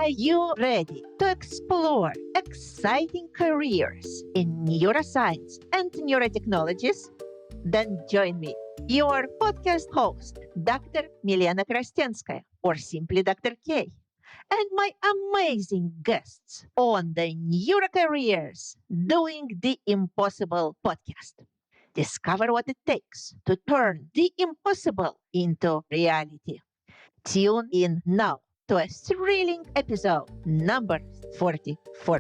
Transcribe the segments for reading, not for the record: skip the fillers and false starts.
Are you ready to explore exciting careers in neuroscience and neurotechnologies? Then join me, your podcast host, Dr. Milena Krastenskaya, or simply Dr. K, and my amazing guests on the Neurocareers Doing the Impossible podcast. Discover what it takes to turn the impossible into reality. Tune in now to a thrilling episode number 44.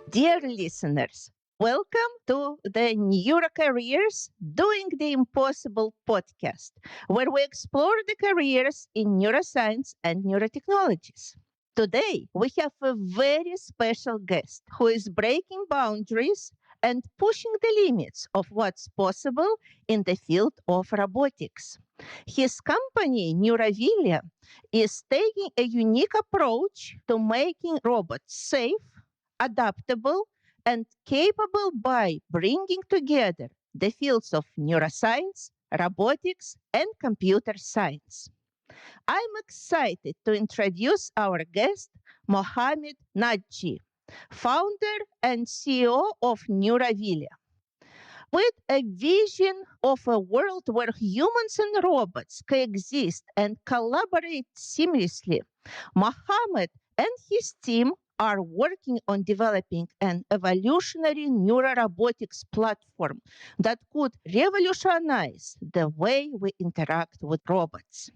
Dear listeners, welcome to the Neurocareers Doing the Impossible podcast, where we explore the careers in neuroscience and neurotechnologies. Today, we have a very special guest who is breaking boundaries and pushing the limits of what's possible in the field of robotics. His company, Neuraville, is taking a unique approach to making robots safe, adaptable, and capable by bringing together the fields of neuroscience, robotics, and computer science. I'm excited to introduce our guest, Mohammad Nadji, founder and CEO of Neuraville. With a vision of a world where humans and robots coexist and collaborate seamlessly, Mohammed and his team are working on developing an evolutionary neurorobotics platform that could revolutionize the way we interact with robots.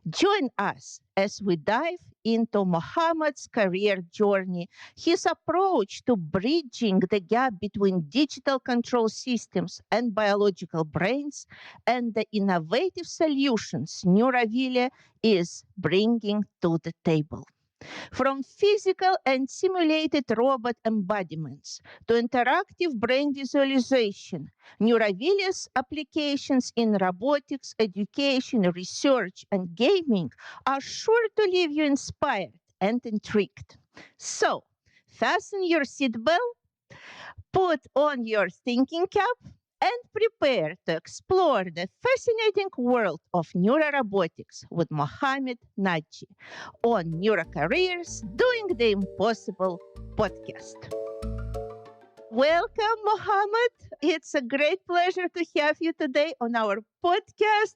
Join us as we dive into Mohammed's career journey, his approach to bridging the gap between digital control systems and biological brains, and the innovative solutions Neuraville is bringing to the table. From physical and simulated robot embodiments to interactive brain visualization, Neuraville's applications in robotics, education, research, and gaming are sure to leave you inspired and intrigued. So, fasten your seatbelt, put on your thinking cap, and prepare to explore the fascinating world of neurorobotics with Mohammad Nadji on Neurocareers Doing the Impossible podcast. Welcome, Mohammed. It's a great pleasure to have you today on our podcast.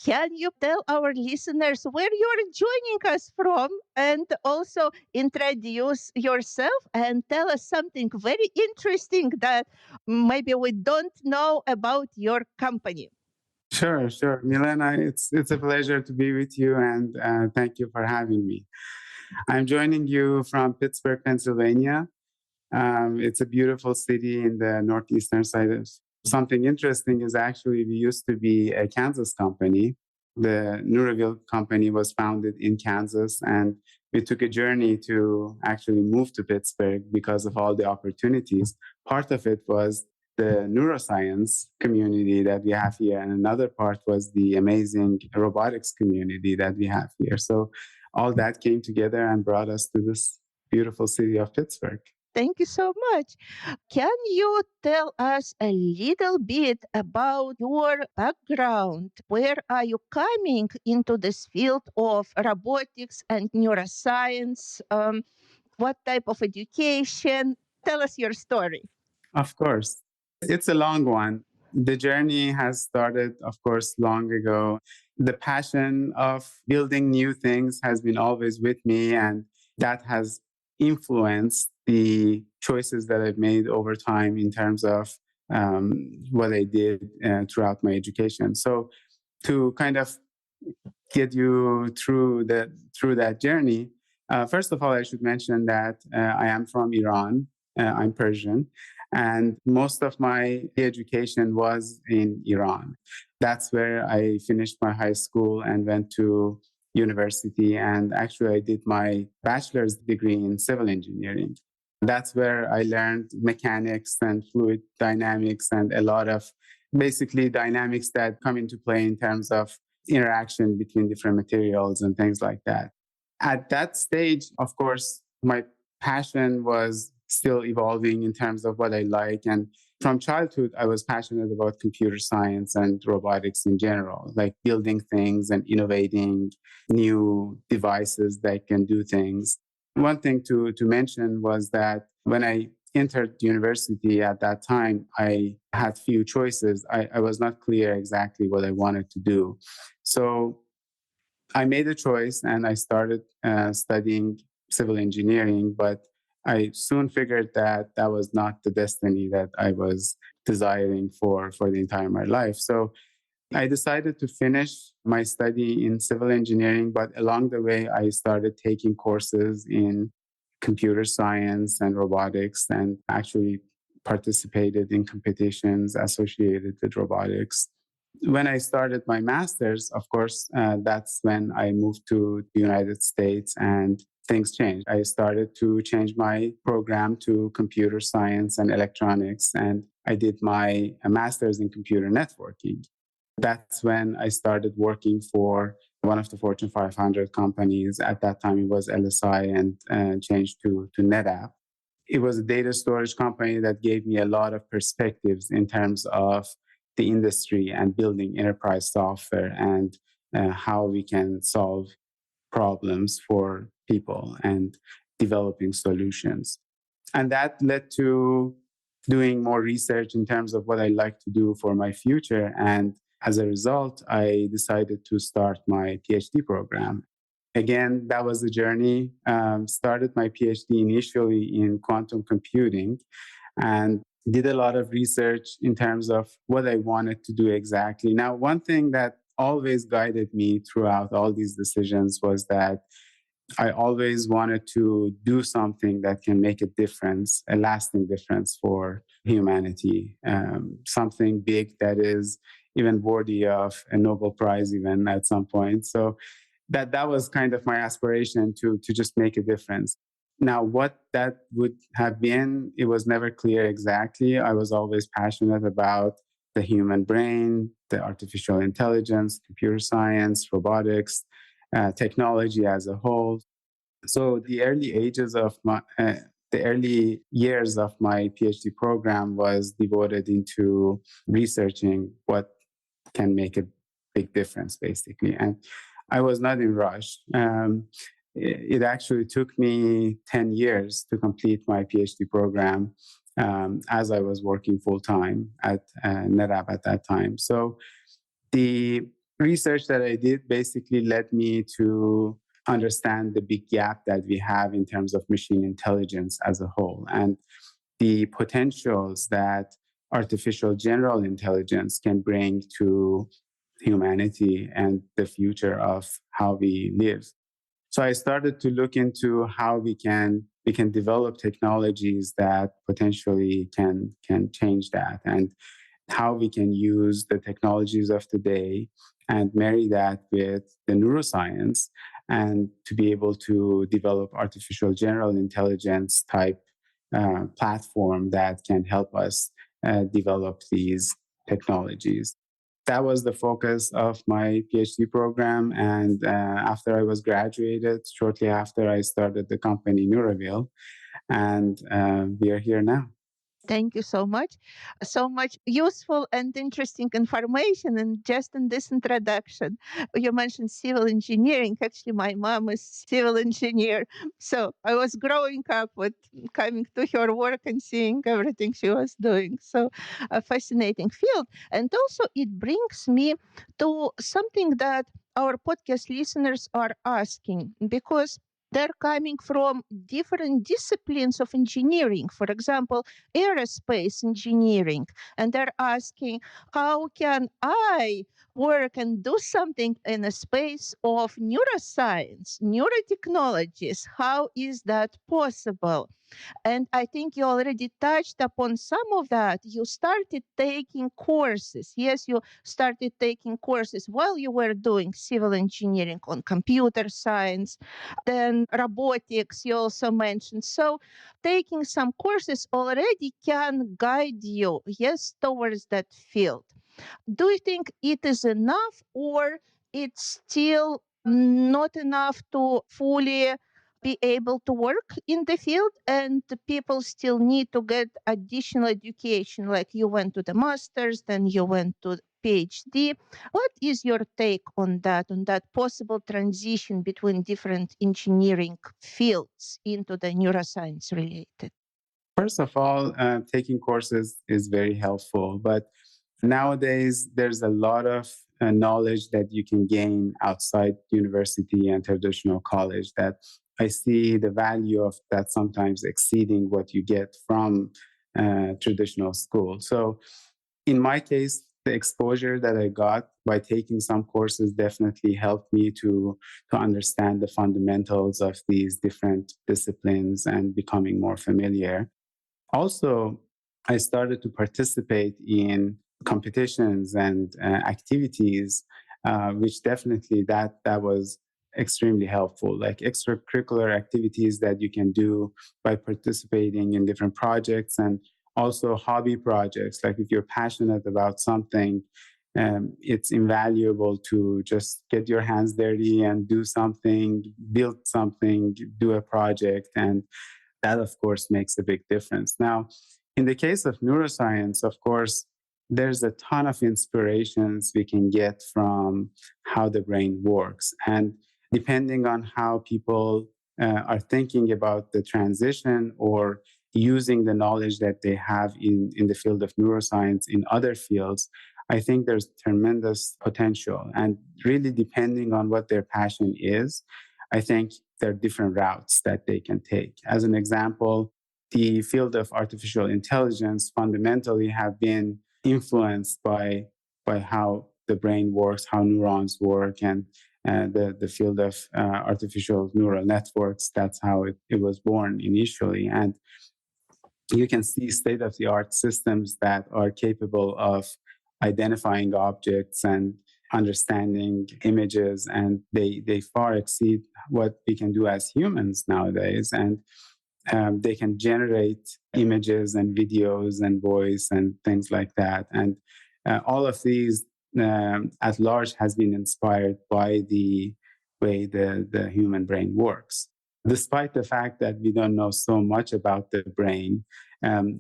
Can you tell our listeners where you're joining us from and also introduce yourself and tell us something very interesting that maybe we don't know about your company? Sure. Milena, it's a pleasure to be with you, and thank you for having me. I'm joining you from Pittsburgh, Pennsylvania. It's a beautiful city in the northeastern side. Something interesting is actually we used to be a Kansas company. The Neuraville company was founded in Kansas, and we took a journey to actually move to Pittsburgh because of all the opportunities. Part of it was the neuroscience community that we have here, and another part was the amazing robotics community that we have here. So all that came together and brought us to this beautiful city of Pittsburgh. Thank you so much. Can you tell us a little bit about your background? Where are you coming into this field of robotics and neuroscience? What type of education? Tell us your story. Of course. It's a long one. The journey has started, of course, long ago. The passion of building new things has been always with me, and that has influenced the choices that I've made over time in terms of what I did throughout my education. So, to kind of get you through that journey, first of all, I should mention that I am from Iran. I'm Persian, and most of my education was in Iran. That's where I finished my high school and went to university. And actually, I did my bachelor's degree in civil engineering. That's where I learned mechanics and fluid dynamics and a lot of basically dynamics that come into play in terms of interaction between different materials and things like that. At that stage, of course, my passion was still evolving in terms of what I like. And From childhood, I was passionate about computer science and robotics in general, like building things and innovating new devices that can do things. One thing to mention was that when I entered university at that time, I had few choices. I was not clear exactly what I wanted to do. So I made a choice and I started studying civil engineering, but I soon figured that that was not the destiny that I was desiring for the entire my life. So I decided to finish my study in civil engineering, but along the way, I started taking courses in computer science and robotics and actually participated in competitions associated with robotics. When I started my master's, of course, that's when I moved to the United States and things changed. I started to change my program to computer science and electronics, and I did my master's in computer networking. That's when I started working for one of the Fortune 500 companies. At that time, it was LSI and changed to NetApp. It was a data storage company that gave me a lot of perspectives in terms of the industry and building enterprise software and how we can solve problems for people and developing solutions. And that led to doing more research in terms of what I like to do for my future. And as a result, I decided to start my PhD program. Again, that was the journey. Started my PhD initially in quantum computing and did a lot of research in terms of what I wanted to do exactly. Now, one thing that always guided me throughout all these decisions was that I always wanted to do something that can make a difference, a lasting difference for humanity, something big that is even worthy of a Nobel Prize, even at some point. So that was kind of my aspiration to just make a difference. Now, what that would have been, it was never clear exactly. I was always passionate about the human brain, the artificial intelligence, computer science, robotics, technology as a whole. So the early years of my PhD program was devoted into researching what can make a big difference, basically. And I was not in rush. It actually took me 10 years to complete my PhD program as I was working full time at NetApp at that time. So the research that I did basically led me to understand the big gap that we have in terms of machine intelligence as a whole and the potentials that artificial general intelligence can bring to humanity and the future of how we live. So I started to look into how we can develop technologies that potentially can change that and how we can use the technologies of today and marry that with the neuroscience and to be able to develop artificial general intelligence type platform that can help us develop these technologies. That was the focus of my PhD program. And after I was graduated, shortly after, I started the company Neuraville, and we are here now. Thank you so much. So much useful and interesting information. And just in this introduction, you mentioned civil engineering. Actually, my mom is civil engineer. So I was growing up with coming to her work and seeing everything she was doing. So a fascinating field. And also, it brings me to something that our podcast listeners are asking because they're coming from different disciplines of engineering. For example, aerospace engineering, and they're asking, how can I work and do something in a space of neuroscience, neurotechnologies? How is that possible? And I think you already touched upon some of that. You started taking courses. Yes, you started taking courses while you were doing civil engineering on computer science, then robotics, you also mentioned. So taking some courses already can guide you, yes, towards that field. Do you think it is enough or it's still not enough to fully be able to work in the field, and the people still need to get additional education, like you went to the master's, then you went to PhD. What is your take on that possible transition between different engineering fields into the neuroscience related? First of all, taking courses is very helpful, but nowadays there's a lot of knowledge that you can gain outside university and traditional college that I see the value of that sometimes exceeding what you get from traditional school. So in my case, the exposure that I got by taking some courses definitely helped me to understand the fundamentals of these different disciplines and becoming more familiar. Also, I started to participate in competitions and activities, which definitely that was extremely helpful. Like extracurricular activities that you can do by participating in different projects, and also hobby projects. Like if you're passionate about something, it's invaluable to just get your hands dirty and do something, build something, do a project, and that of course makes a big difference. Now, in the case of neuroscience, of course, there's a ton of inspirations we can get from how the brain works. And depending on how people are thinking about the transition or using the knowledge that they have in the field of neuroscience in other fields, I think there's tremendous potential. And really, depending on what their passion is, I think there are different routes that they can take. As an example, the field of artificial intelligence fundamentally have been influenced by how the brain works, how neurons work, and the field of artificial neural networks. That's how it was born initially. And you can see state of the art systems that are capable of identifying objects and understanding images, and they far exceed what we can do as humans nowadays. And they can generate images and videos and voice and things like that. And all of these at large has been inspired by the way the human brain works. Despite the fact that we don't know so much about the brain,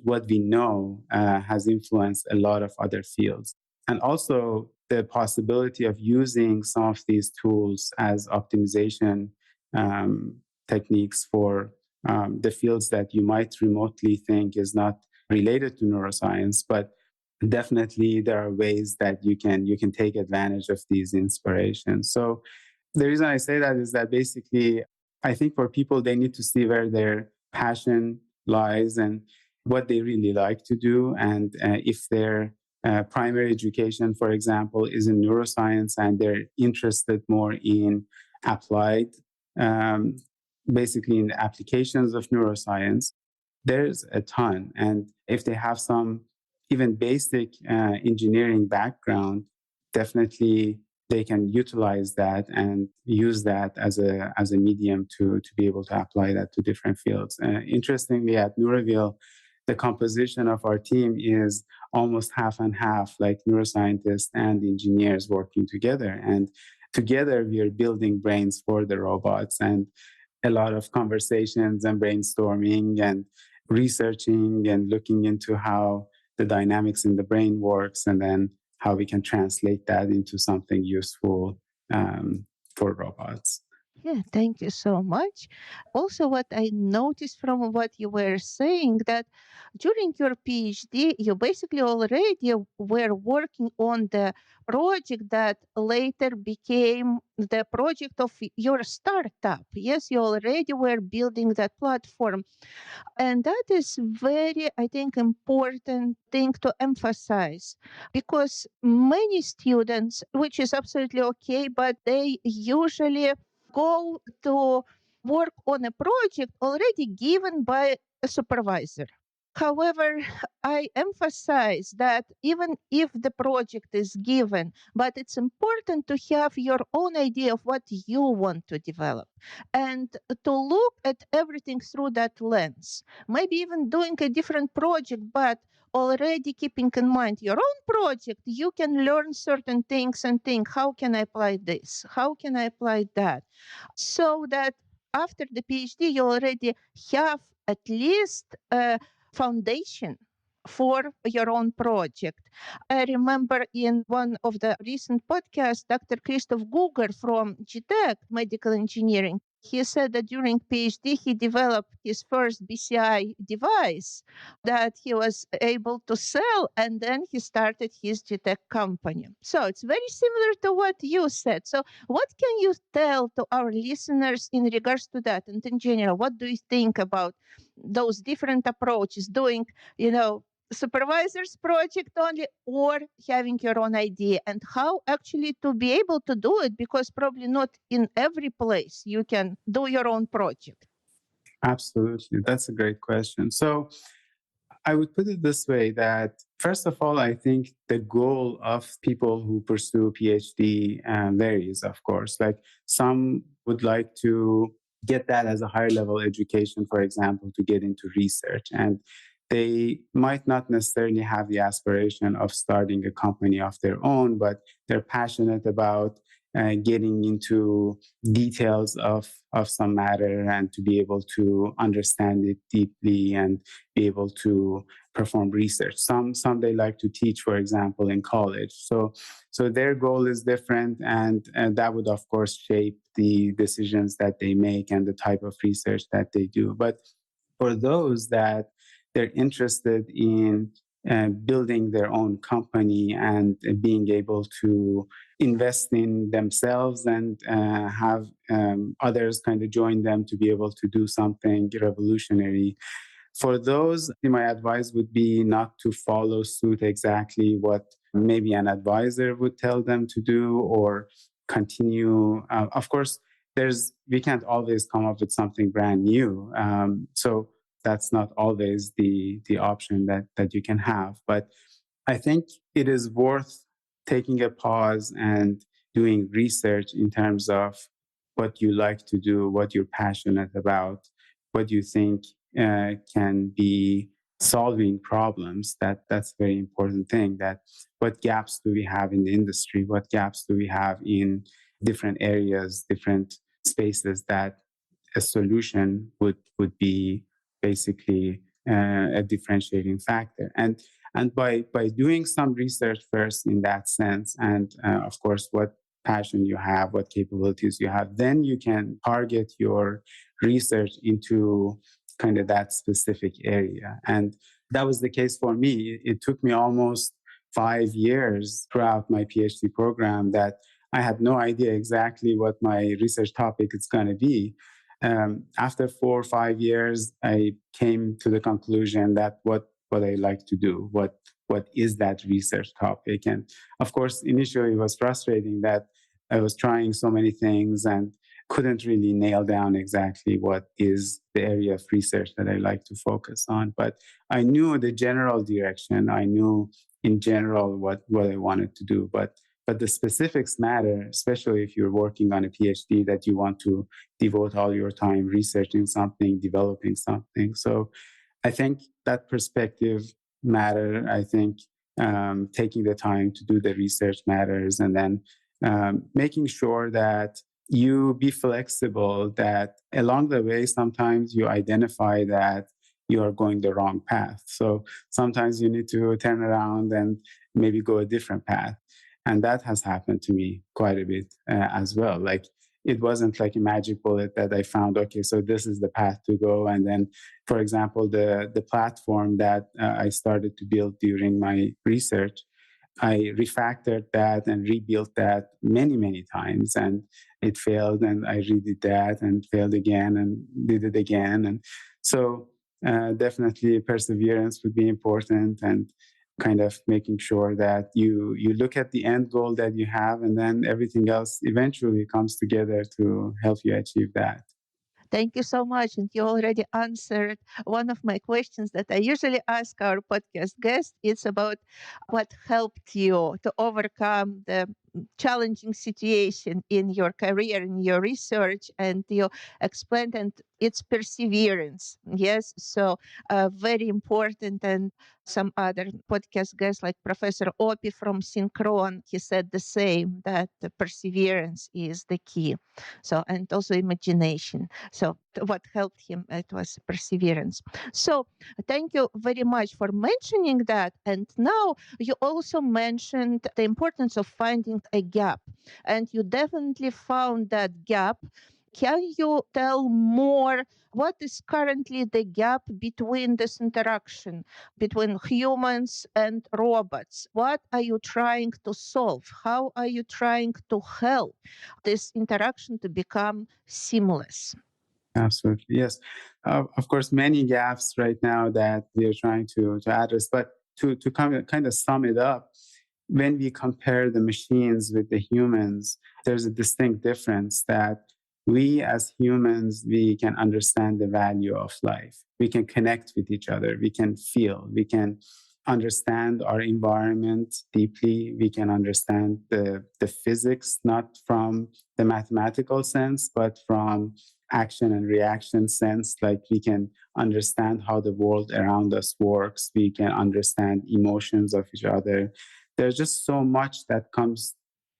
what we know has influenced a lot of other fields. And also the possibility of using some of these tools as optimization techniques for the fields that you might remotely think is not related to neuroscience, but definitely there are ways that you can take advantage of these inspirations. So the reason I say that is that basically I think for people they need to see where their passion lies and what they really like to do, and if their primary education, for example, is in neuroscience and they're interested more in applied um, basically in the applications of neuroscience, there's a ton. And if they have some even basic engineering background, definitely they can utilize that and use that as a medium to be able to apply that to different fields. Interestingly, at Neuraville, the composition of our team is almost half and half, like neuroscientists and engineers working together. And together we are building brains for the robots, and a lot of conversations and brainstorming and researching and looking into how the dynamics in the brain works, and then how we can translate that into something useful for robots. Yeah, thank you so much. Also, what I noticed from what you were saying, that during your PhD, you basically already were working on the project that later became the project of your startup. Yes, you already were building that platform. And that is very, I think, important thing to emphasize, because many students, which is absolutely okay, but they usually go to work on a project already given by a supervisor. However, I emphasize that even if the project is given, but it's important to have your own idea of what you want to develop and to look at everything through that lens. Maybe even doing a different project, but already keeping in mind your own project, you can learn certain things and think, how can I apply this? How can I apply that? So that after the PhD, you already have at least a foundation for your own project. I remember in one of the recent podcasts, Dr. Christoph Guger from GTech, medical engineering, he said that during PhD, he developed his first BCI device that he was able to sell, and then he started his GTech company. So it's very similar to what you said. So what can you tell to our listeners in regards to that? And in general, what do you think about those different approaches, doing, supervisor's project only or having your own idea, and how actually to be able to do it, because probably not in every place you can do your own project. Absolutely. That's a great question. So I would put it this way that, first of all, I think the goal of people who pursue PhD varies, of course. Like some would like to get that as a higher level education, for example, to get into research. And they might not necessarily have the aspiration of starting a company of their own, but they're passionate about getting into details of some matter and to be able to understand it deeply and be able to perform research. Some they like to teach, for example, in college. So their goal is different, and that would of course shape the decisions that they make and the type of research that they do. But for those that they're interested in building their own company and being able to invest in themselves and have others kind of join them to be able to do something revolutionary. For those, my advice would be not to follow suit exactly what maybe an advisor would tell them to do or continue. Of course, we can't always come up with something brand new. So that's not always the option that you can have. But I think it is worth taking a pause and doing research in terms of what you like to do, what you're passionate about, what you think can be solving problems. That's a very important thing. That what gaps do we have in the industry? What gaps do we have in different areas, different spaces that a solution would be basically a differentiating factor. And by doing some research first in that sense, and of course what passion you have, what capabilities you have, then you can target your research into kind of that specific area. And that was the case for me. It took me almost 5 years throughout my PhD program that I had no idea exactly what my research topic is going to be. After 4 or 5 years, I came to the conclusion that what I like to do, what is that research topic. And of course, initially it was frustrating that I was trying so many things and couldn't really nail down exactly what is the area of research that I like to focus on. But I knew the general direction. I knew in general what I wanted to do. But the specifics matter, especially if you're working on a PhD that you want to devote all your time researching something, developing something. So I think that perspective matter. I think taking the time to do the research matters, and then making sure that you be flexible, that along the way, sometimes you identify that you are going the wrong path. So sometimes you need to turn around and maybe go a different path. And that has happened to me quite a bit as well. Like it wasn't like a magic bullet that I found, okay, so this is the path to go. And then, for example, the platform that I started to build during my research, I refactored that and rebuilt that many, many times. And it failed, and I redid that and failed again and did it again. And so definitely perseverance would be important, and kind of making sure that you look at the end goal that you have, and then everything else eventually comes together to help you achieve that. Thank you so much. And you already answered one of my questions that I usually ask our podcast guests. It's about what helped you to overcome the challenging situation in your career, in your research, and you explained, and it's perseverance. Yes, so very important. And some other podcast guests, like Professor Opi from Synchron, he said the same, that the perseverance is the key. So, and also imagination. So, what helped him, it was perseverance. So, thank you very much for mentioning that. And now you also mentioned the importance of finding a gap, and you definitely found that gap. Can you tell more? What is currently the gap between this interaction between humans and robots? What are you trying to solve? How are you trying to help this interaction to become seamless? Absolutely. Yes. Of course, many gaps right now that we are trying to address. But to kind of sum it up, when we compare the machines with the humans, there's a distinct difference that we as humans, we can understand the value of life. We can connect with each other. We can feel. We can understand our environment deeply. We can understand the physics, not from the mathematical sense, but from action and reaction sense. Like we can understand how the world around us works. We can understand emotions of each other. There's just so much that comes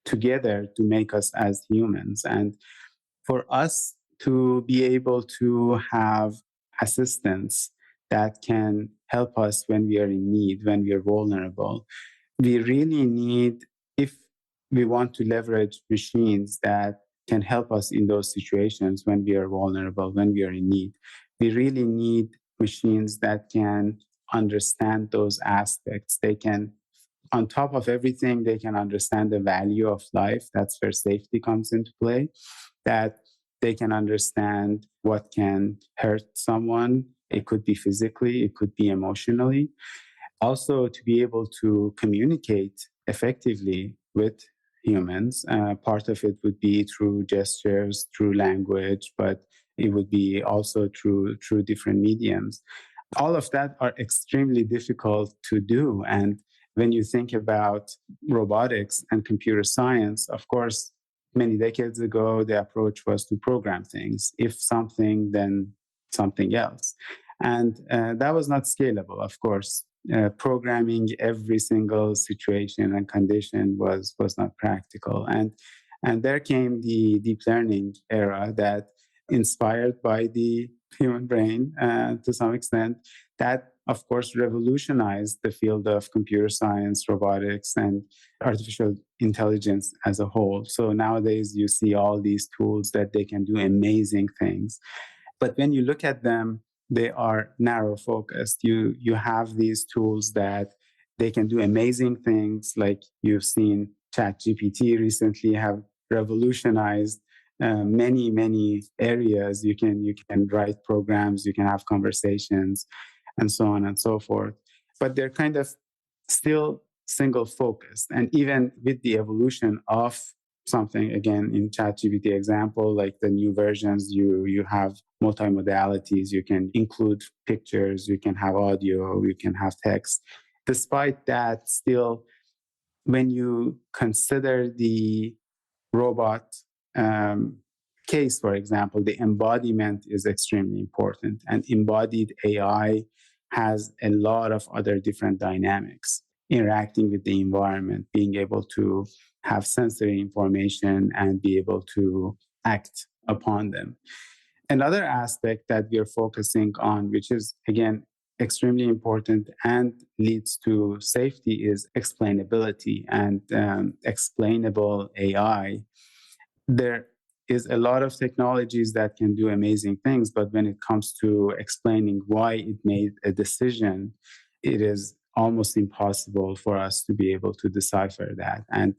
together to make us as humans. And for us to be able to have assistance that can help us when we are in need, when we are vulnerable, we really need, if we want to leverage machines that can help us in those situations when we are vulnerable, when we are in need, we really need machines that can understand those aspects. They can, on top of everything, they can understand the value of life. That's where safety comes into play. That they can understand what can hurt someone. It could be physically, it could be emotionally. Also, to be able to communicate effectively with humans. Part of it would be through gestures, through language, but it would be also through different mediums. All of that are extremely difficult to do. And when you think about robotics and computer science, of course, many decades ago, the approach was to program things. If something, then something else. And that was not scalable, of course. Programming every single situation and condition was not practical. And there came the deep learning era that, inspired by the human brain to some extent, that of course revolutionized the field of computer science, robotics, and artificial intelligence as a whole. So nowadays you see all these tools that they can do amazing things. But when you look at them, they are narrow focused. You have these tools that they can do amazing things, like you've seen ChatGPT recently have revolutionized many areas. You can write programs, you can have conversations, and so on and so forth. But they're kind of still single focused. And even with the evolution of something, again in ChatGPT example, like the new versions, you have multimodalities. You can include pictures, you can have audio, you can have text. Despite that, still, when you consider the robot case, for example, the embodiment is extremely important. And embodied AI has a lot of other different dynamics, interacting with the environment, being able to have sensory information and be able to act upon them. Another aspect that we are focusing on, which is again extremely important and leads to safety, is explainability and explainable AI. There is a lot of technologies that can do amazing things, but when it comes to explaining why it made a decision, it is almost impossible for us to be able to decipher that. And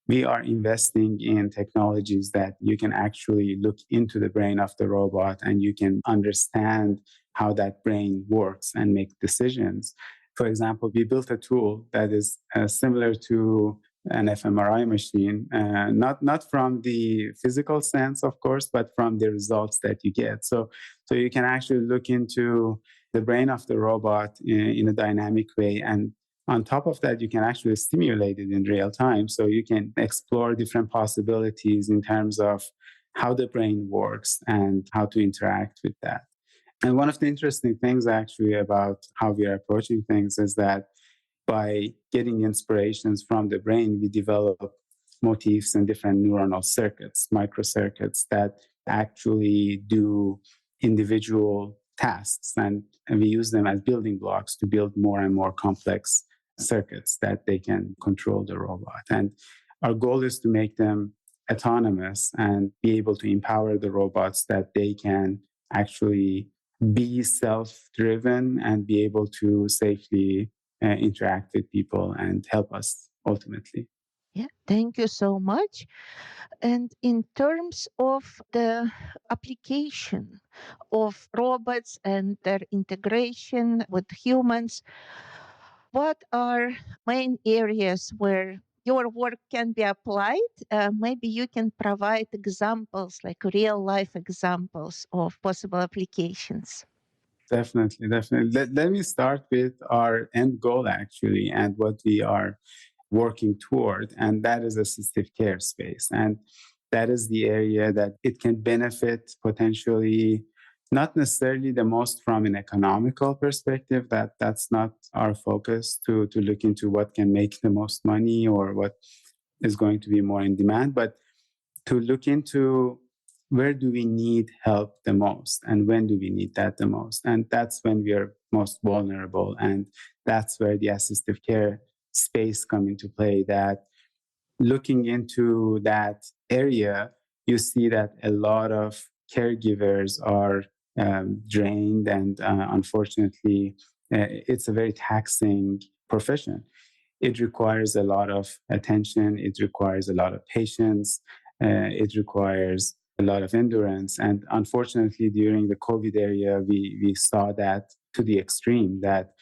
we are investing in technologies that you can actually look into the brain of the robot and you can understand how that brain works and make decisions. For example, we built a tool that is similar to an fMRI machine, not from the physical sense, of course, but from the results that you get. So you can actually look into the brain of the robot in a dynamic way and On top of that, you can actually stimulate it in real time. So you can explore different possibilities in terms of how the brain works and how to interact with that. And one of the interesting things actually about how we are approaching things is that by getting inspirations from the brain, we develop motifs and different neuronal circuits, microcircuits that actually do individual tasks. And we use them as building blocks to build more and more complex circuits that they can control the robot. And our goal is to make them autonomous and be able to empower the robots that they can actually be self driven and be able to safely interact with people and help us ultimately. Yeah, thank you so much. And in terms of the application of robots and their integration with humans, what are main areas where your work can be applied? Maybe you can provide examples, like real life examples of possible applications. Definitely, definitely. Let me start with our end goal actually and what we are working toward, and that is assistive care space. And that is the area that it can benefit potentially, not necessarily the most from an economical perspective. That's not our focus to look into what can make the most money or what is going to be more in demand, but to look into where do we need help the most and when do we need that the most. And that's when we are most vulnerable. And that's where the assistive care space come into play, that looking into that area, you see that a lot of caregivers are drained, and unfortunately, it's a very taxing profession. It requires a lot of attention, it requires a lot of patience, it requires a lot of endurance. And unfortunately, during the COVID area, we saw that to the extreme, that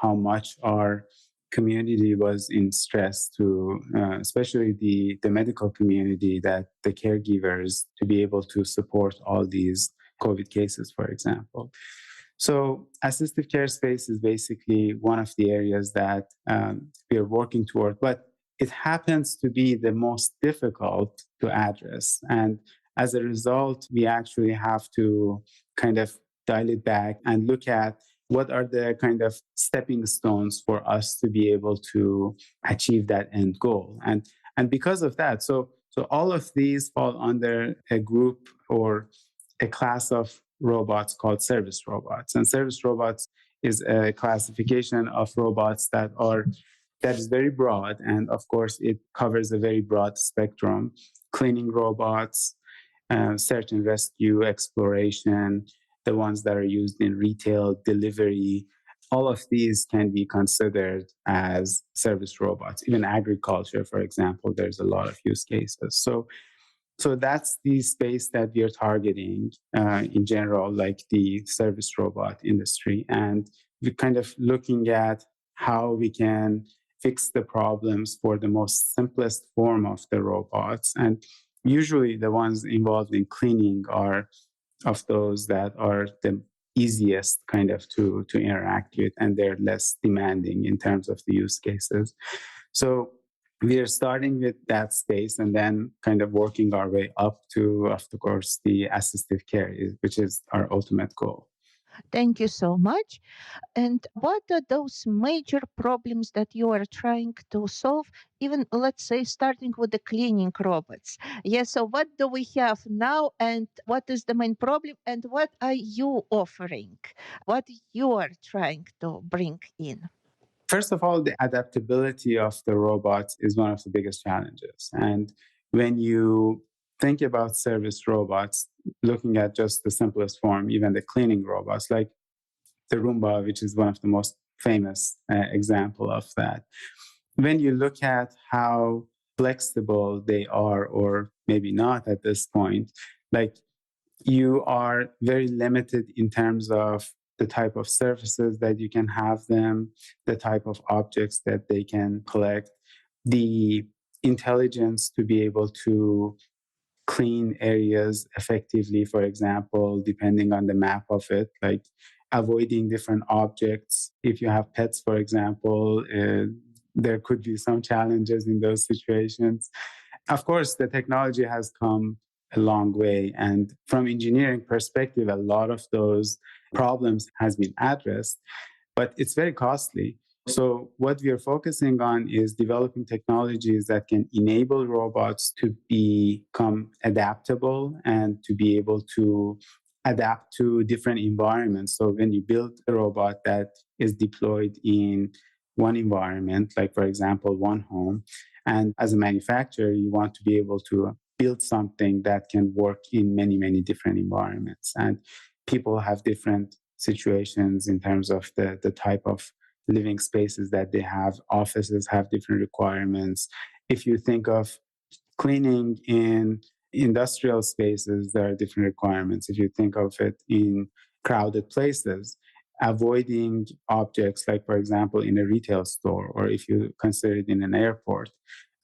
how much our community was in stress to especially the medical community, that the caregivers to be able to support all these COVID cases, for example. So assistive care space is basically one of the areas that we are working toward, but it happens to be the most difficult to address. And as a result, we actually have to kind of dial it back and look at what are the kind of stepping stones for us to be able to achieve that end goal. And because of that, so all of these fall under a group or a class of robots called service robots. And service robots is a classification of robots that is very broad, and of course it covers a very broad spectrum: cleaning robots, search and rescue, exploration, the ones that are used in retail, delivery. All of these can be considered as service robots. Even agriculture, for example, there's a lot of use cases. So that's the space that we are targeting in general, like the service robot industry. And we're kind of looking at how we can fix the problems for the most simplest form of the robots. And usually the ones involved in cleaning are of those that are the easiest kind of to interact with, and they're less demanding in terms of the use cases. So we are starting with that space and then kind of working our way up to, of course, the assistive care, which is our ultimate goal. Thank you so much. And what are those major problems that you are trying to solve? Even, let's say, starting with the cleaning robots. Yes, so what do we have now, and what is the main problem, and what are you offering? What you are trying to bring in? First of all, the adaptability of the robots is one of the biggest challenges. And when you think about service robots, looking at just the simplest form, even the cleaning robots, like the Roomba, which is one of the most famous example of that. When you look at how flexible they are, or maybe not at this point, like you are very limited in terms of the type of surfaces that you can have them, the type of objects that they can collect, the intelligence to be able to clean areas effectively, for example, depending on the map of it. Like avoiding different objects. If you have pets, for example, there could be some challenges in those situations. Of course, the technology has come a long way, and from engineering perspective, a lot of those problems has been addressed, but it's very costly. So what we are focusing on is developing technologies that can enable robots to become adaptable and to be able to adapt to different environments. So when you build a robot that is deployed in one environment, like for example, one home, and as a manufacturer, you want to be able to build something that can work in many, many different environments. And people have different situations in terms of the type of living spaces that they have. Offices have different requirements. If you think of cleaning in industrial spaces, there are different requirements. If you think of it in crowded places, avoiding objects like, for example, in a retail store, or if you consider it in an airport.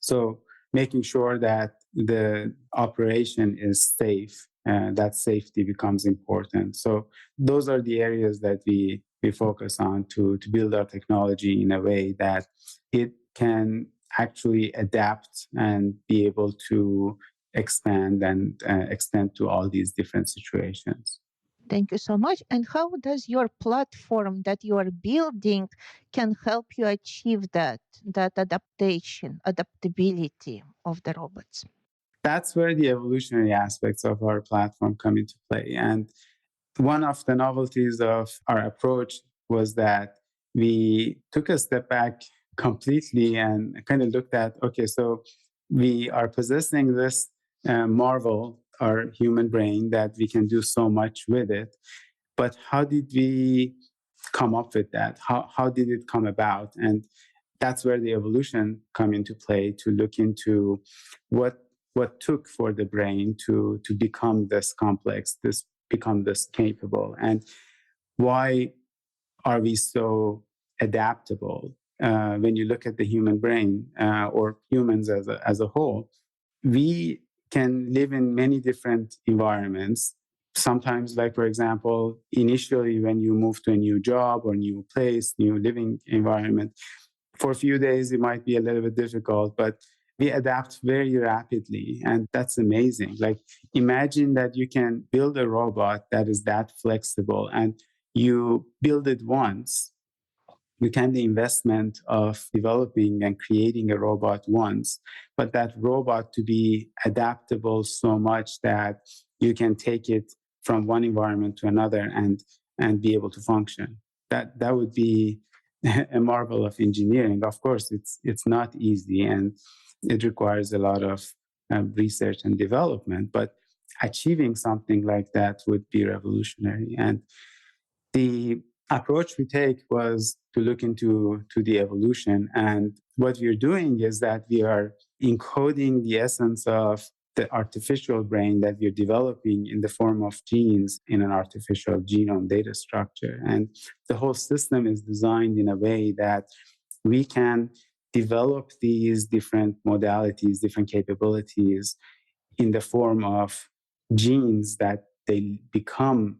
So making sure that the operation is safe, that safety becomes important. So those are the areas that we focus on to build our technology in a way that it can actually adapt and be able to expand and extend to all these different situations. Thank you so much. And how does your platform that you are building can help you achieve that adaptation, adaptability of the robots? That's where the evolutionary aspects of our platform come into play. And one of the novelties of our approach was that we took a step back completely and kind of looked at, okay, so we are possessing this marvel, our human brain, that we can do so much with it. But how did we come up with that? How did it come about? And that's where the evolution come into play, to look into what took for the brain to become this complex, this become this capable, and why are we so adaptable? When you look at the human brain, or humans as a whole, we can live in many different environments. Sometimes, like for example, initially when you move to a new job or new place, new living environment, for a few days it might be a little bit difficult, but we adapt very rapidly, and that's amazing. Like, imagine that you can build a robot that is that flexible, and you build it once. You can the investment of developing and creating a robot once, but that robot to be adaptable so much that you can take it from one environment to another and be able to function. That would be a marvel of engineering. Of course, it's not easy, and it requires a lot of research and development, but achieving something like that would be revolutionary. And the approach we take was to look into the evolution. And what we're doing is that we are encoding the essence of the artificial brain that we're developing in the form of genes in an artificial genome data structure. And the whole system is designed in a way that we can develop these different modalities, different capabilities in the form of genes that they become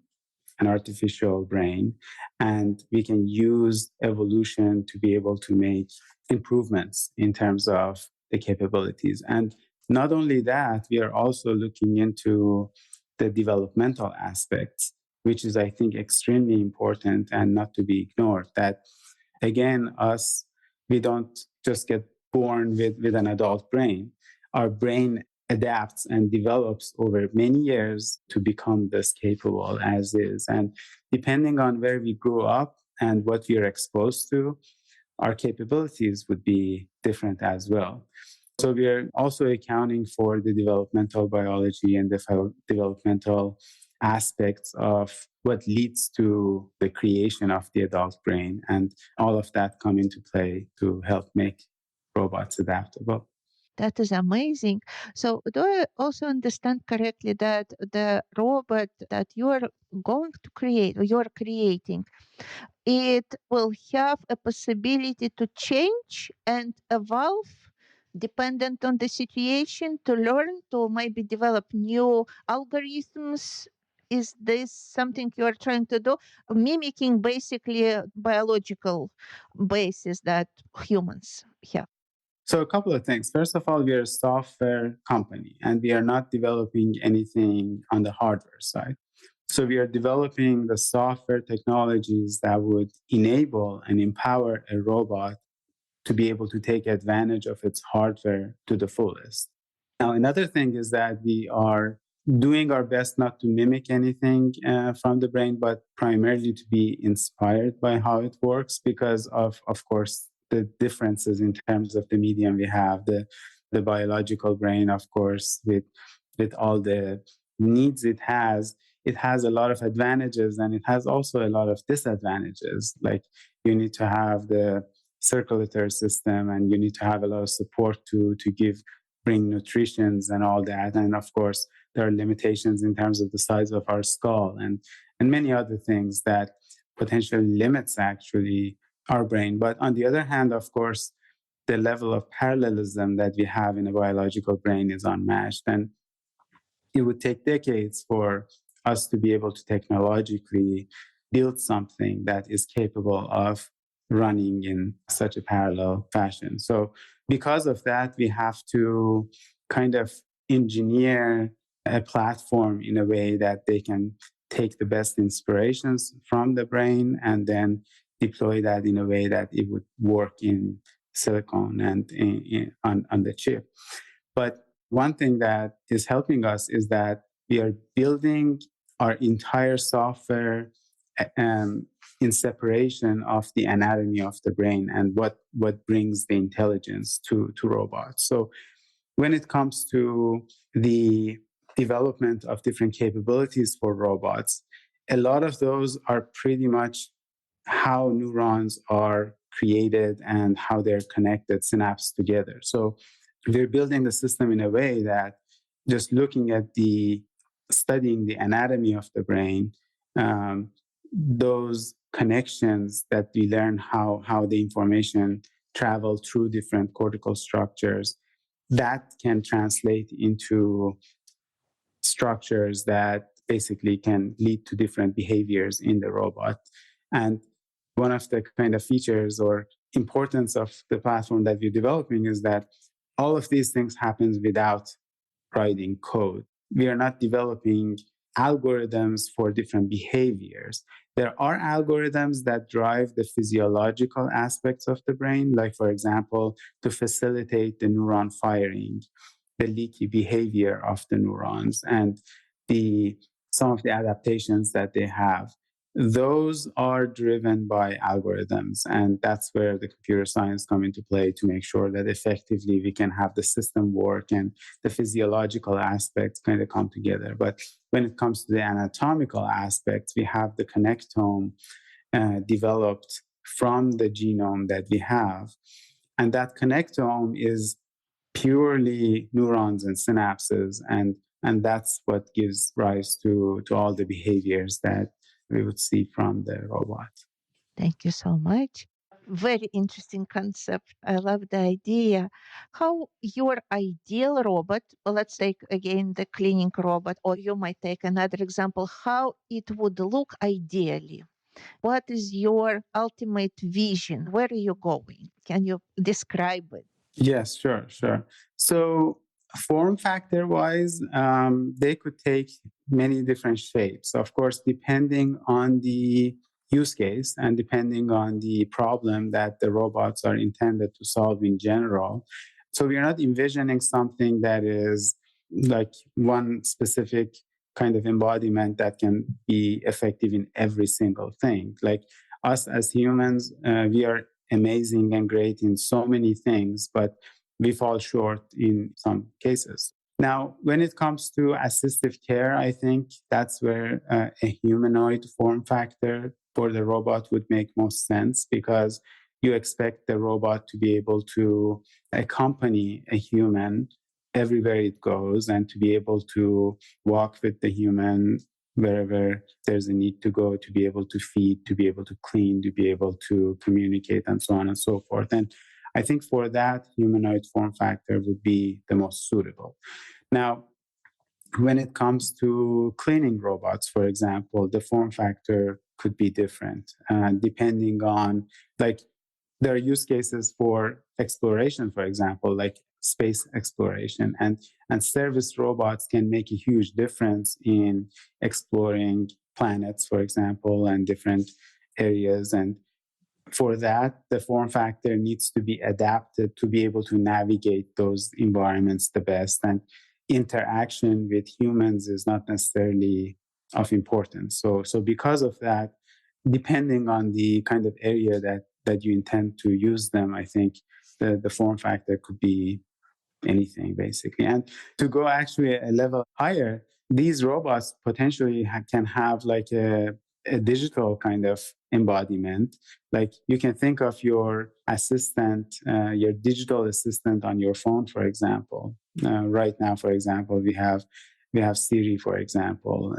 an artificial brain, and we can use evolution to be able to make improvements in terms of the capabilities. And not only that, we are also looking into the developmental aspects, which is, I think, extremely important and not to be ignored. That again, us, we don't just get born with an adult brain. Our brain adapts and develops over many years to become this capable as is. And depending on where we grew up and what we are exposed to, our capabilities would be different as well. So we are also accounting for the developmental biology and the developmental aspects of what leads to the creation of the adult brain. And all of that come into play to help make robots adaptable. That is amazing. So, do I also understand correctly that the robot that you are going to create or you're creating, it will have a possibility to change and evolve dependent on the situation, to learn, to maybe develop new algorithms? Is this something you are trying to do? Mimicking basically a biological basis that humans have. So, a couple of things. First of all, we are a software company and we are not developing anything on the hardware side. So, we are developing the software technologies that would enable and empower a robot to be able to take advantage of its hardware to the fullest. Now, another thing is that we are doing our best not to mimic anything from the brain, but primarily to be inspired by how it works because of course, the differences in terms of the medium we have, the biological brain, of course, with all the needs it has a lot of advantages and it has also a lot of disadvantages. Like you need to have the circulatory system and you need to have a lot of support to give bring nutritions and all that. And of course, there are limitations in terms of the size of our skull and many other things that potentially limits actually our brain. But on the other hand, of course, the level of parallelism that we have in a biological brain is unmatched. And it would take decades for us to be able to technologically build something that is capable of running in such a parallel fashion. So, because of that, we have to kind of engineer a platform in a way that they can take the best inspirations from the brain and then deploy that in a way that it would work in silicon and on the chip. But one thing that is helping us is that we are building our entire software in separation of the anatomy of the brain and what brings the intelligence to robots. So when it comes to the development of different capabilities for robots, a lot of those are pretty much how neurons are created and how they're connected synapses together. So we're building the system in a way that just looking at studying the anatomy of the brain, those connections that we learn how the information travel through different cortical structures, that can translate into structures that basically can lead to different behaviors in the robot. And one of the kind of features or importance of the platform that we're developing is that all of these things happens without writing code. We are not developing algorithms for different behaviors. There are algorithms that drive the physiological aspects of the brain, like, for example, to facilitate the neuron firing, the leaky behavior of the neurons, and some of the adaptations that they have. Those are driven by algorithms, and that's where the computer science come into play to make sure that effectively we can have the system work and the physiological aspects kind of come together. But when it comes to the anatomical aspects, we have the connectome developed from the genome that we have, and that connectome is purely neurons and synapses, and that's what gives rise to all the behaviors that we would see from the robot. Thank you so much. Very interesting concept. I love the idea. How your ideal robot, well, let's take again the cleaning robot, or you might take another example, how it would look ideally. What is your ultimate vision? Where are you going? Can you describe it? Yes, sure. So, form factor wise, they could take many different shapes. Of course, depending on the use case and depending on the problem that the robots are intended to solve in general. So, we are not envisioning something that is like one specific kind of embodiment that can be effective in every single thing. Like us as humans, we are amazing and great in so many things, but we fall short in some cases. Now, when it comes to assistive care, I think that's where a humanoid form factor for the robot would make most sense because you expect the robot to be able to accompany a human everywhere it goes and to be able to walk with the human wherever there's a need to go, to be able to feed, to be able to clean, to be able to communicate, and so on and so forth. And I think for that, humanoid form factor would be the most suitable. Now, when it comes to cleaning robots, for example, the form factor could be different depending on, like, there are use cases for exploration, for example, like space exploration, and service robots can make a huge difference in exploring planets, for example, and different areas. And for that, the form factor needs to be adapted to be able to navigate those environments the best. And interaction with humans is not necessarily of importance. So because of that, depending on the kind of area that you intend to use them, I think the form factor could be anything basically. And to go actually a level higher, these robots potentially can have like a digital kind of embodiment. Like you can think of your assistant, your digital assistant on your phone, for example. Right now, for example, we have Siri, for example,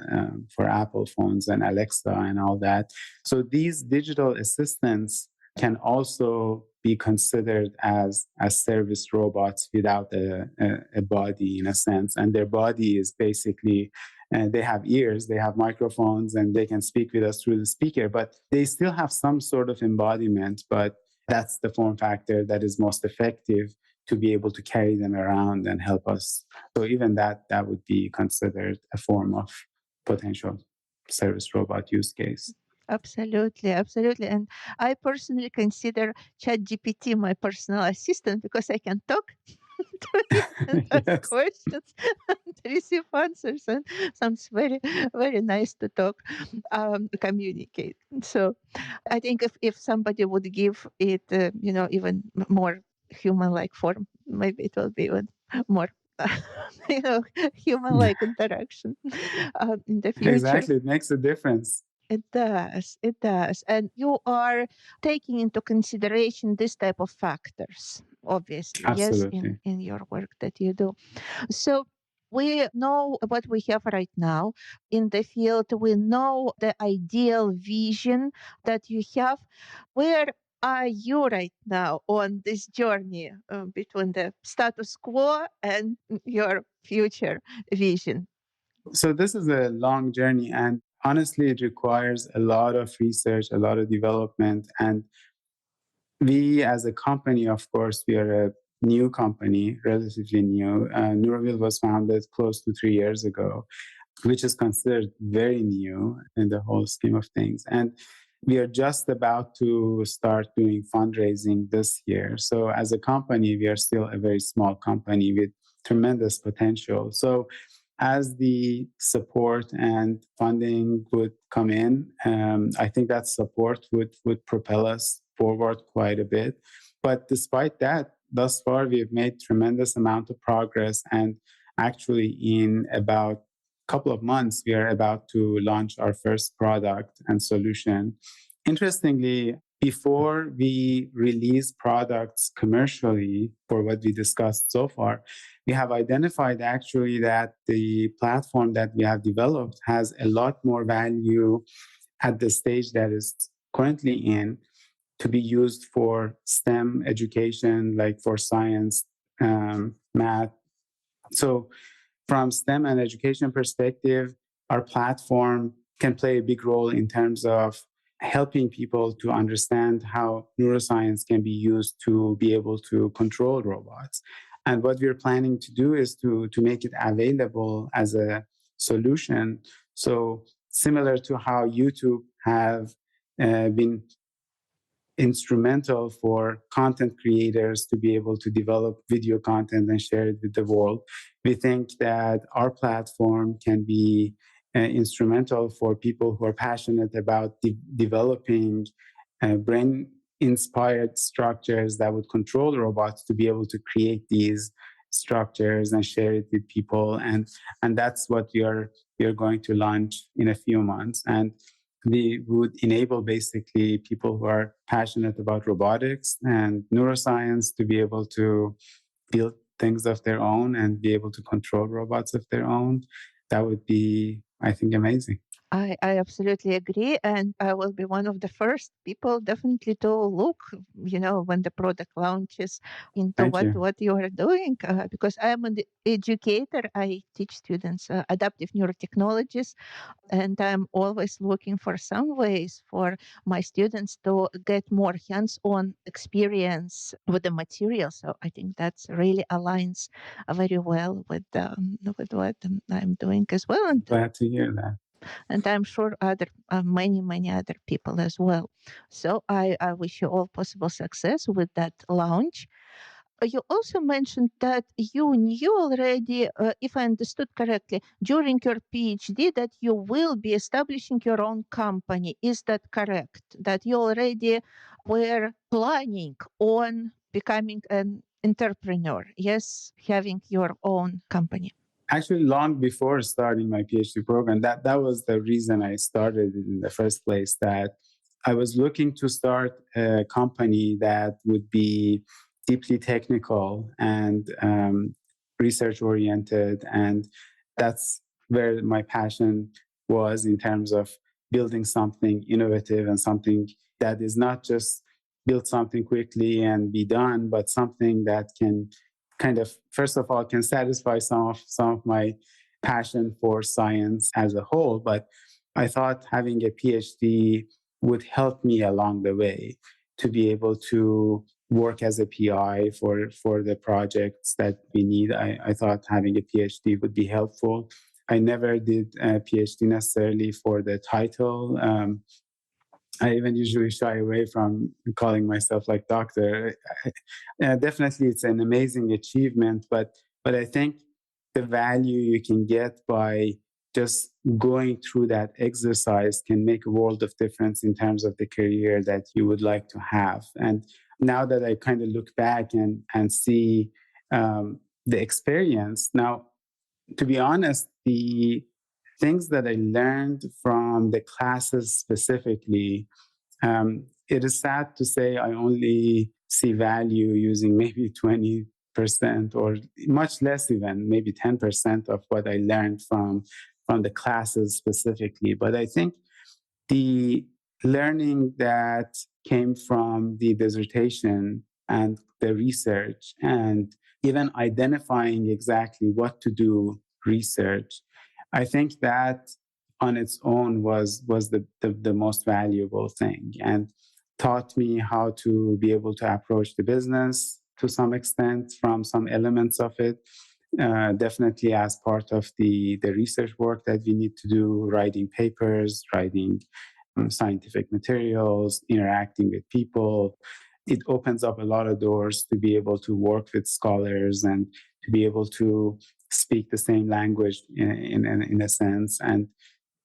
for Apple phones, and Alexa and all that. So these digital assistants can also be considered as service robots without a body, in a sense. And their body is basically, they have ears, they have microphones, and they can speak with us through the speaker, but they still have some sort of embodiment. But that's the form factor that is most effective to be able to carry them around and help us. So even that would be considered a form of potential service robot use case. Absolutely, absolutely. And I personally consider ChatGPT my personal assistant because I can talk to it and ask Yes. questions and receive answers. And sounds very, very nice to talk, communicate. So I think if somebody would give it, even more human-like form, maybe it will be even more, human-like interaction in the future. Exactly. It makes a difference. It does. It does. And you are taking into consideration this type of factors, obviously, yes, in, Absolutely. in your work that you do. So we know what we have right now in the field. We know the ideal vision that you have. Where are you right now on this journey between the status quo and your future vision? So this is a long journey, and honestly, it requires a lot of research, a lot of development. And we, as a company, of course, we are a new company, relatively new. Neuraville was founded close to 3 years ago, which is considered very new in the whole scheme of things. And we are just about to start doing fundraising this year. So, as a company, we are still a very small company with tremendous potential. So, as the support and funding would come in, I think that support would propel us forward quite a bit. But despite that, thus far, we've made tremendous amount of progress. And actually, in about couple of months, we are about to launch our first product and solution. Interestingly, before we release products commercially for what we discussed so far, we have identified actually that the platform that we have developed has a lot more value at the stage that is currently in to be used for STEM education, like for science, math. So from STEM and education perspective, our platform can play a big role in terms of helping people to understand how neuroscience can be used to be able to control robots. And what we're planning to do is to make it available as a solution. So similar to how YouTube have been instrumental for content creators to be able to develop video content and share it with the world. We think that our platform can be instrumental for people who are passionate about developing brain inspired structures that would control robots to be able to create these structures and share it with people. And that's what we are going to launch in a few months. And we would enable basically people who are passionate about robotics and neuroscience to be able to build things of their own and be able to control robots of their own. That would be, I think, amazing. I absolutely agree. And I will be one of the first people definitely to look, when the product launches into Thank what, you. what you are doing. Because I am an educator. I teach students adaptive neurotechnologies, and I'm always looking for some ways for my students to get more hands-on experience with the material. So I think that's really aligns very well with what I'm doing as well. Glad to hear that. And I'm sure other many other people as well. So I wish you all possible success with that launch. You also mentioned that you knew already, if I understood correctly, during your PhD that you will be establishing your own company. Is that correct? That you already were planning on becoming an entrepreneur? Yes, having your own company. Actually, long before starting my PhD program, that was the reason I started in the first place. That I was looking to start a company that would be deeply technical and research oriented, and that's where my passion was in terms of building something innovative and something that is not just build something quickly and be done, but something that can kind of first of all can satisfy some of my passion for science as a whole, but I thought having a PhD would help me along the way to be able to work as a PI for the projects that we need. I thought having a PhD would be helpful. I never did a PhD necessarily for the title. I even usually shy away from calling myself like doctor. Definitely, it's an amazing achievement, but I think the value you can get by just going through that exercise can make a world of difference in terms of the career that you would like to have. And now that I kind of look back and see the experience, now to be honest, the things that I learned from the classes specifically, it is sad to say I only see value using maybe 20% or much less, even maybe 10% of what I learned from the classes specifically. But I think the learning that came from the dissertation and the research and even identifying exactly what to do research, I think that on its own was the most valuable thing and taught me how to be able to approach the business to some extent from some elements of it. Definitely as part of the research work that we need to do, writing papers, writing scientific materials, interacting with people. It opens up a lot of doors to be able to work with scholars and to be able to speak the same language in a sense. And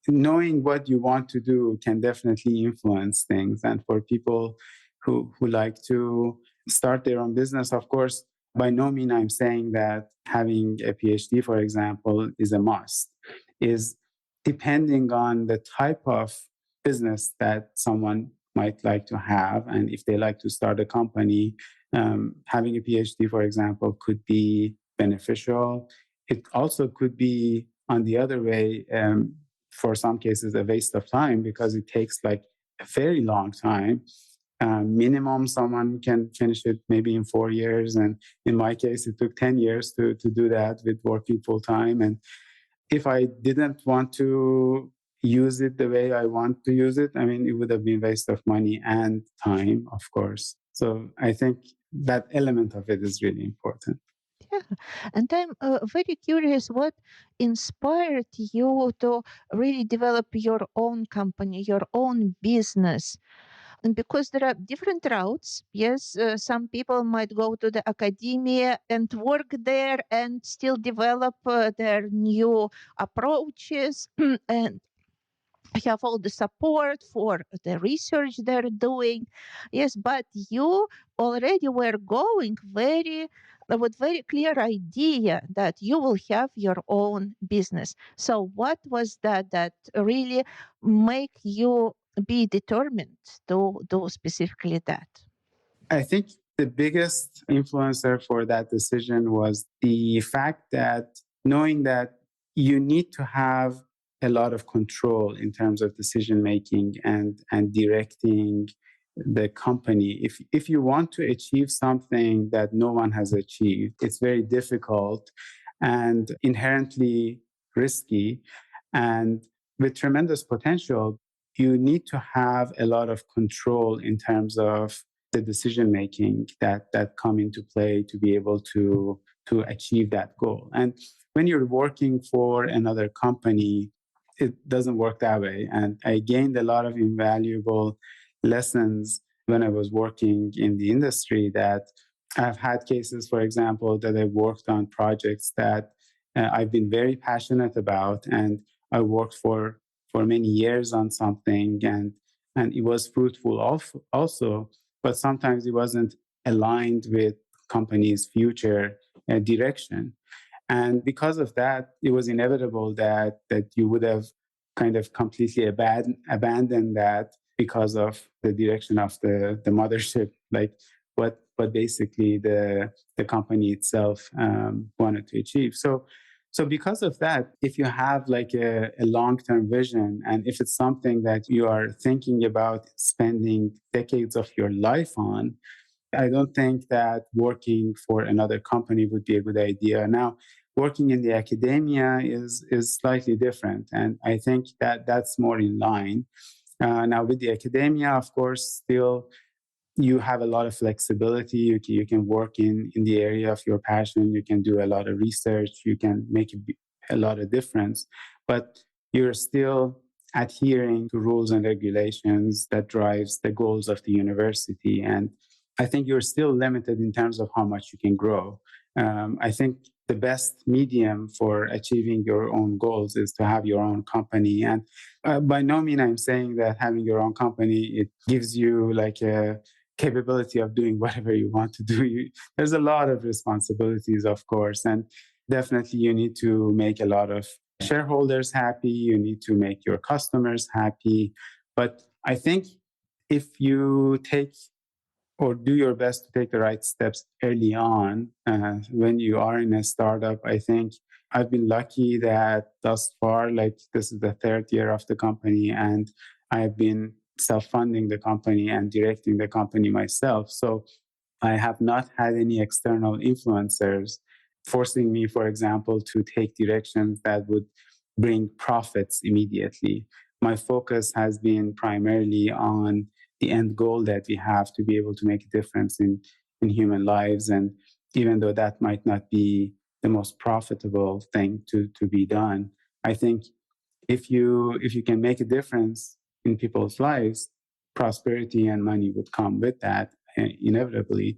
knowing what you want to do can definitely influence things. And for people who like to start their own business, of course, by no means I'm saying that having a PhD, for example, is a must. Is depending on the type of business that someone might like to have, and if they like to start a company, having a PhD, for example, could be beneficial. It also could be on the other way. For some cases a waste of time because it takes like a very long time. Minimum, someone can finish it maybe in 4 years, and in my case, it took 10 years to do that with working full time. And if I didn't want to use it the way I want to use it, I mean, it would have been waste of money and time, of course. So I think that element of it is really important. Yeah, and I'm very curious what inspired you to really develop your own company, your own business. And because there are different routes, yes, some people might go to the academia and work there and still develop their new approaches and have all the support for the research they're doing. Yes, but you already were going very with very clear idea that you will have your own business. So what was that really make you be determined to do specifically that? I think the biggest influencer for that decision was the fact that knowing that you need to have a lot of control in terms of decision making and directing the company. If you want to achieve something that no one has achieved, it's very difficult and inherently risky, and with tremendous potential. You need to have a lot of control in terms of the decision making that come into play to be able to achieve that goal. And when you're working for another company, it doesn't work that way. And I gained a lot of invaluable lessons when I was working in the industry. That I've had cases, for example, that I worked on projects that I've been very passionate about, and I worked for many years on something, and it was fruitful also, but sometimes it wasn't aligned with company's future direction. And because of that, it was inevitable that you would have kind of completely abandoned that because of the direction of the mothership, like what basically the company itself wanted to achieve. So because of that, if you have like a long-term vision, and if it's something that you are thinking about spending decades of your life on, I don't think that working for another company would be a good idea. Now, working in the academia is slightly different, and I think that that's more in line. Now, with the academia, of course, still you have a lot of flexibility. You can work in the area of your passion. You can do a lot of research. You can make a lot of difference, but you're still adhering to rules and regulations that drives the goals of the university. And I think you're still limited in terms of how much you can grow. I think the best medium for achieving your own goals is to have your own company. And by no means I'm saying that having your own company, it gives you like a capability of doing whatever you want to do. There's a lot of responsibilities, of course, and definitely you need to make a lot of shareholders happy. You need to make your customers happy. But I think if you take or do your best to take the right steps early on when you are in a startup, I think I've been lucky that thus far, like this is the third year of the company, and I've been self-funding the company and directing the company myself. So I have not had any external influencers forcing me, for example, to take directions that would bring profits immediately. My focus has been primarily on the end goal that we have to be able to make a difference in human lives. And even though that might not be the most profitable thing to be done, I think if you can make a difference in people's lives, prosperity and money would come with that inevitably.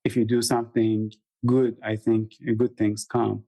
If you do something good, I think good things come.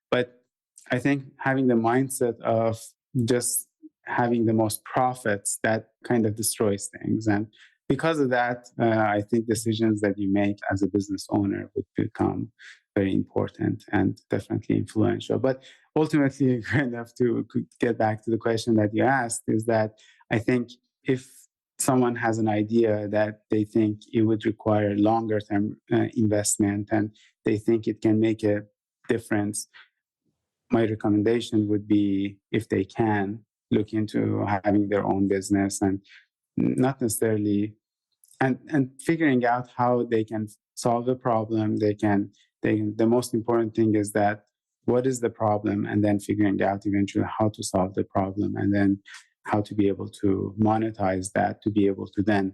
But I think having the mindset of just having the most profits, that kind of destroys things. And because of that, I think decisions that you make as a business owner would become very important and definitely influential. But ultimately, kind of to get back to the question that you asked, is that I think if someone has an idea that they think it would require longer term investment and they think it can make a difference, my recommendation would be, if they can, look into having their own business, and not necessarily and figuring out how they can solve the problem. The most important thing is that what is the problem, and then figuring out eventually how to solve the problem, and then how to be able to monetize that, to be able to then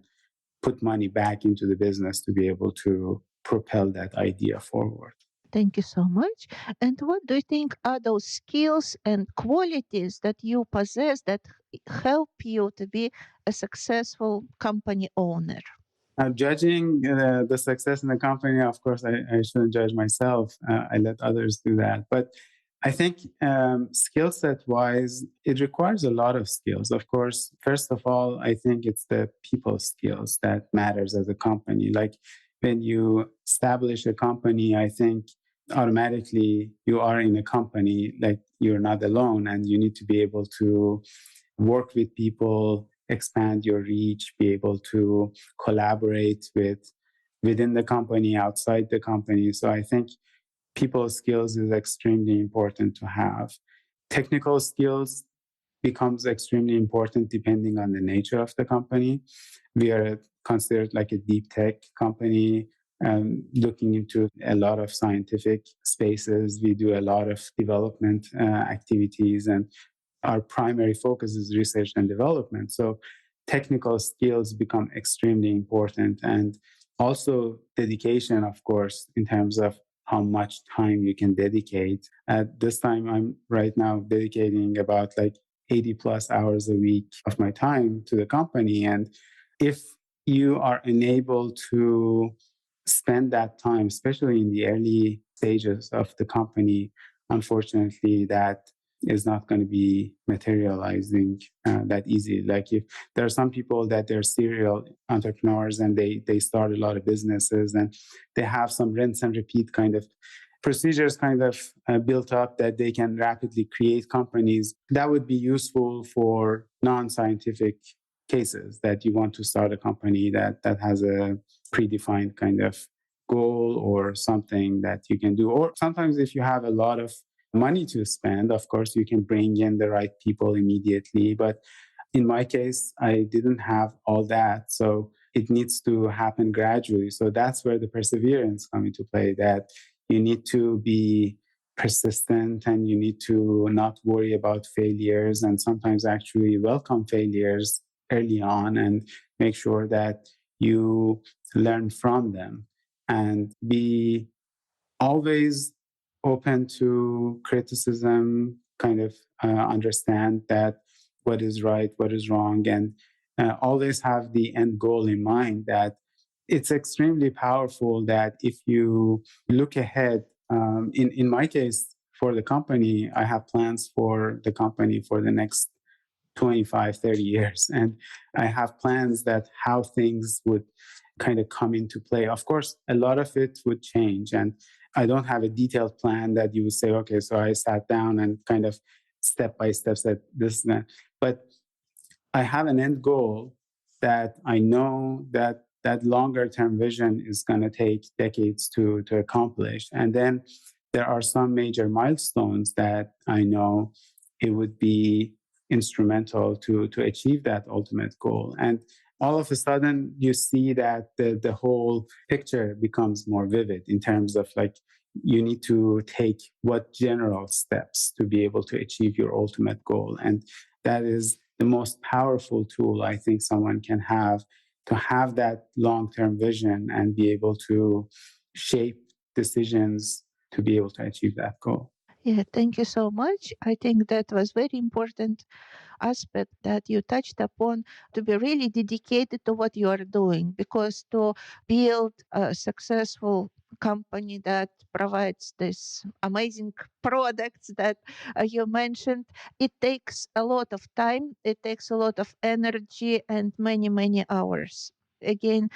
put money back into the business to be able to propel that idea forward. Thank you so much. And what do you think are those skills and qualities that you possess that help you to be a successful company owner? Now, judging the success in the company, of course, I shouldn't judge myself. I let others do that. But I think skill set wise, it requires a lot of skills. Of course, first of all, I think it's the people skills that matters as a company. Like when you establish a company, I think automatically you are in a company, like you're not alone, and you need to be able to work with people, expand your reach, be able to collaborate within the company, outside the company. So I think people skills is extremely important to have. Technical skills, becomes extremely important depending on the nature of the company. We are considered like a deep tech company, looking into a lot of scientific spaces. We do a lot of development activities, and our primary focus is research and development. So technical skills become extremely important, and also dedication, of course, in terms of how much time you can dedicate. At this time, I'm right now dedicating about like 80 plus hours a week of my time to the company. And if you are unable to spend that time, especially in the early stages of the company, unfortunately, that is not going to be materializing that easy. Like if there are some people that they're serial entrepreneurs and they start a lot of businesses and they have some rinse and repeat kind of procedures kind of built up that they can rapidly create companies that would be useful for non-scientific cases that you want to start a company that has a predefined kind of goal or something that you can do. Or sometimes if you have a lot of money to spend, of course, you can bring in the right people immediately. But in my case, I didn't have all that. So it needs to happen gradually. So that's where the perseverance comes into play, that you need to be persistent and you need to not worry about failures, and sometimes actually welcome failures early on and make sure that you learn from them and be always open to criticism, kind of understand that what is right, what is wrong, and always have the end goal in mind. That it's extremely powerful that if you look ahead, in my case, for the company, I have plans for the company for the next 25, 30 years. And I have plans that how things would kind of come into play. Of course, a lot of it would change. And I don't have a detailed plan that you would say, okay, so I sat down and kind of step by step said this and that. But I have an end goal that I know that that longer term vision is going to take decades to accomplish. And then there are some major milestones that I know it would be instrumental to achieve that ultimate goal. And all of a sudden, you see that the whole picture becomes more vivid in terms of like, you need to take what general steps to be able to achieve your ultimate goal. And that is the most powerful tool I think someone can have, to have that long term vision and be able to shape decisions to be able to achieve that goal. Yeah, thank you so much. I think that was very important aspect that you touched upon, to be really dedicated to what you are doing, because to build a successful company that provides this amazing products that you mentioned, it takes a lot of time, it takes a lot of energy and many hours. Again,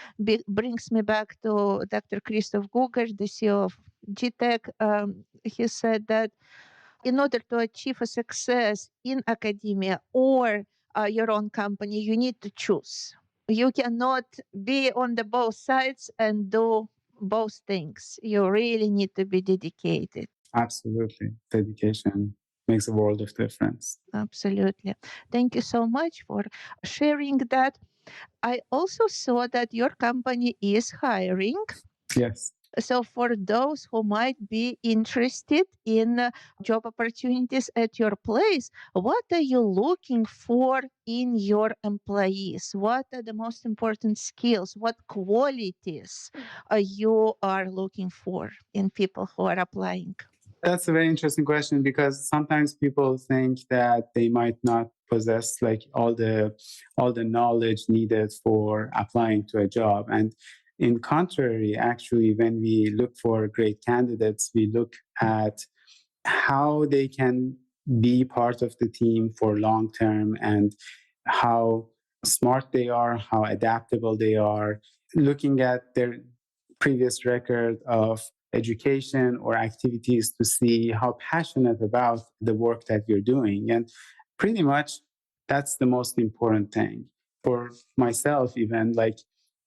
brings me back to Dr. Christoph Guger, the CEO of GTech. He said that in order to achieve a success in academia or your own company, you need to choose. You cannot be on the both sides and do both things. You really need to be dedicated. Absolutely. Dedication makes a world of difference. Absolutely. Thank you so much for sharing that. I also saw that your company is hiring. Yes. So, for those who might be interested in job opportunities at your place, what are you looking for in your employees? What are the most important skills? What qualities you are looking for in people who are applying? That's a very interesting question, because sometimes people think that they might not possess like all the knowledge needed for applying to a job. And in contrary, actually, when we look for great candidates, we look at how they can be part of the team for long term, and how smart they are, how adaptable they are, looking at their previous record of education or activities to see how passionate about the work that you're doing. And pretty much that's the most important thing. For myself, even, like,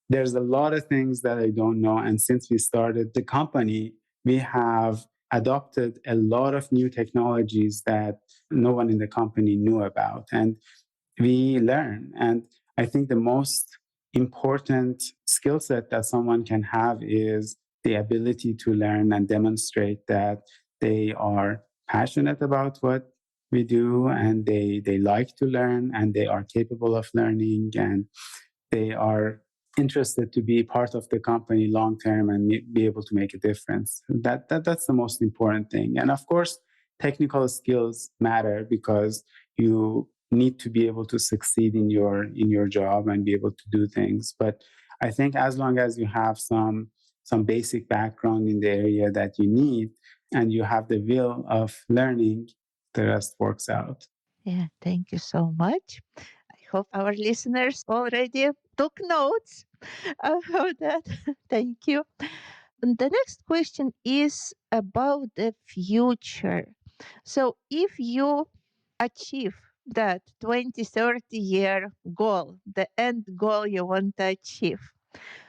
there's a lot of things that I don't know. And since we started the company, we have adopted a lot of new technologies that no one in the company knew about. And we learn. And I think the most important skill set that someone can have is the ability to learn and demonstrate that they are passionate about what we do, and they like to learn, and they are capable of learning, and they are interested to be part of the company long term and be able to make a difference. That's the most important thing. And of course, technical skills matter because you need to be able to succeed in your job and be able to do things. But I think as long as you have some basic background in the area that you need and you have the will of learning, the rest works out. Yeah, thank you so much. I hope our listeners already took notes about that. Thank you. And the next question is about the future. So, if you achieve that 20, 30-year goal, the end goal you want to achieve,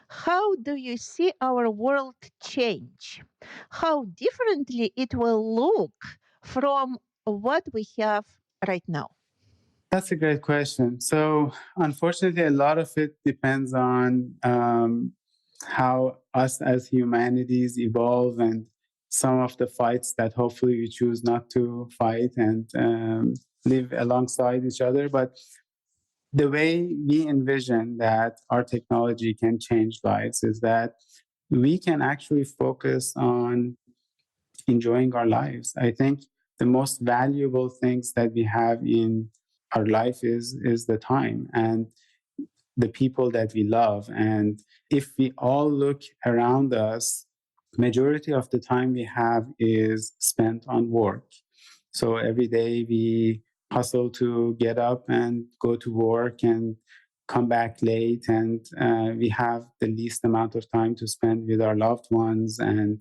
how do you see our world change? How differently it will look from what we have right now? That's a great question. So, unfortunately, a lot of it depends on how us as humanities evolve and some of the fights that hopefully we choose not to fight and live alongside each other. But the way we envision that our technology can change lives is that we can actually focus on enjoying our lives. I think the most valuable things that we have in our life is the time and the people that we love. And if we all look around us, majority of the time we have is spent on work. So every day we hustle to get up and go to work and come back late, and we have the least amount of time to spend with our loved ones. And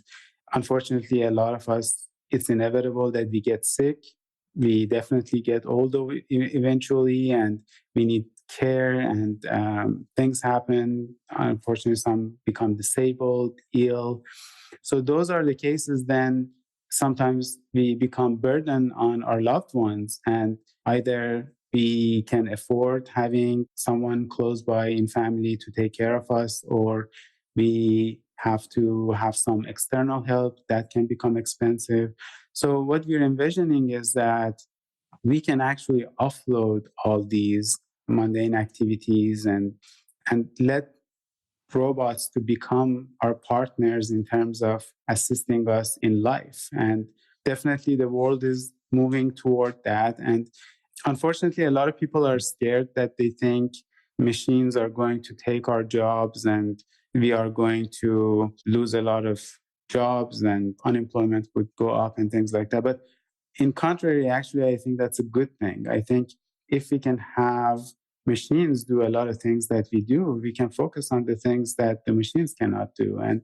unfortunately, a lot of us, it's inevitable that we get sick. We definitely get older eventually, and we need care, and things happen. Unfortunately, some become disabled, ill. So those are the cases. Then sometimes we become burden on our loved ones, and either we can afford having someone close by in family to take care of us, or we have to have some external help that can become expensive. So what we're envisioning is that we can actually offload all these mundane activities and let robots to become our partners in terms of assisting us in life. And definitely the world is moving toward that. And unfortunately, a lot of people are scared that they think machines are going to take our jobs and we are going to lose a lot of jobs and unemployment would go up and things like that. But in contrary, actually, I think that's a good thing. I think if we can have machines do a lot of things that we do, we can focus on the things that the machines cannot do. And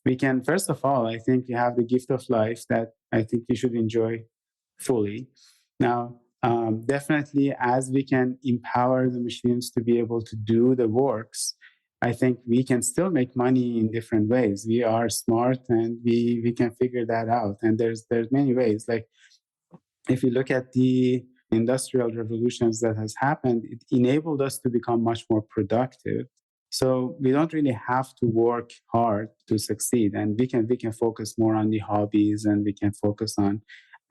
we can, first of all, I think we have the gift of life that I think we should enjoy fully. Now, definitely, as we can empower the machines to be able to do the works, I think we can still make money in different ways. We are smart and we can figure that out. And there's many ways. Like if you look at the industrial revolutions that has happened, it enabled us to become much more productive. So we don't really have to work hard to succeed, and we can focus more on the hobbies, and we can focus on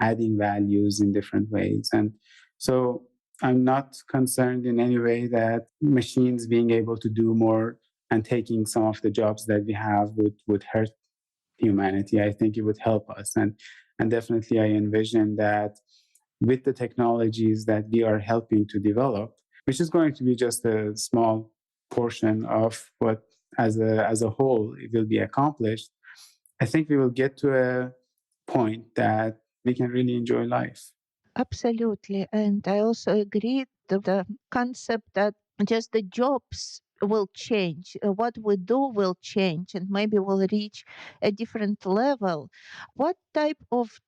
adding values in different ways. And so I'm not concerned in any way that machines being able to do more and taking some of the jobs that we have would hurt humanity. I think it would help us. And definitely I envision that with the technologies that we are helping to develop, which is going to be just a small portion of what as a whole it will be accomplished, I think we will get to a point that we can really enjoy life. Absolutely. And I also agree to the concept that just the jobs will change. What we do will change and maybe will reach a different level. What type of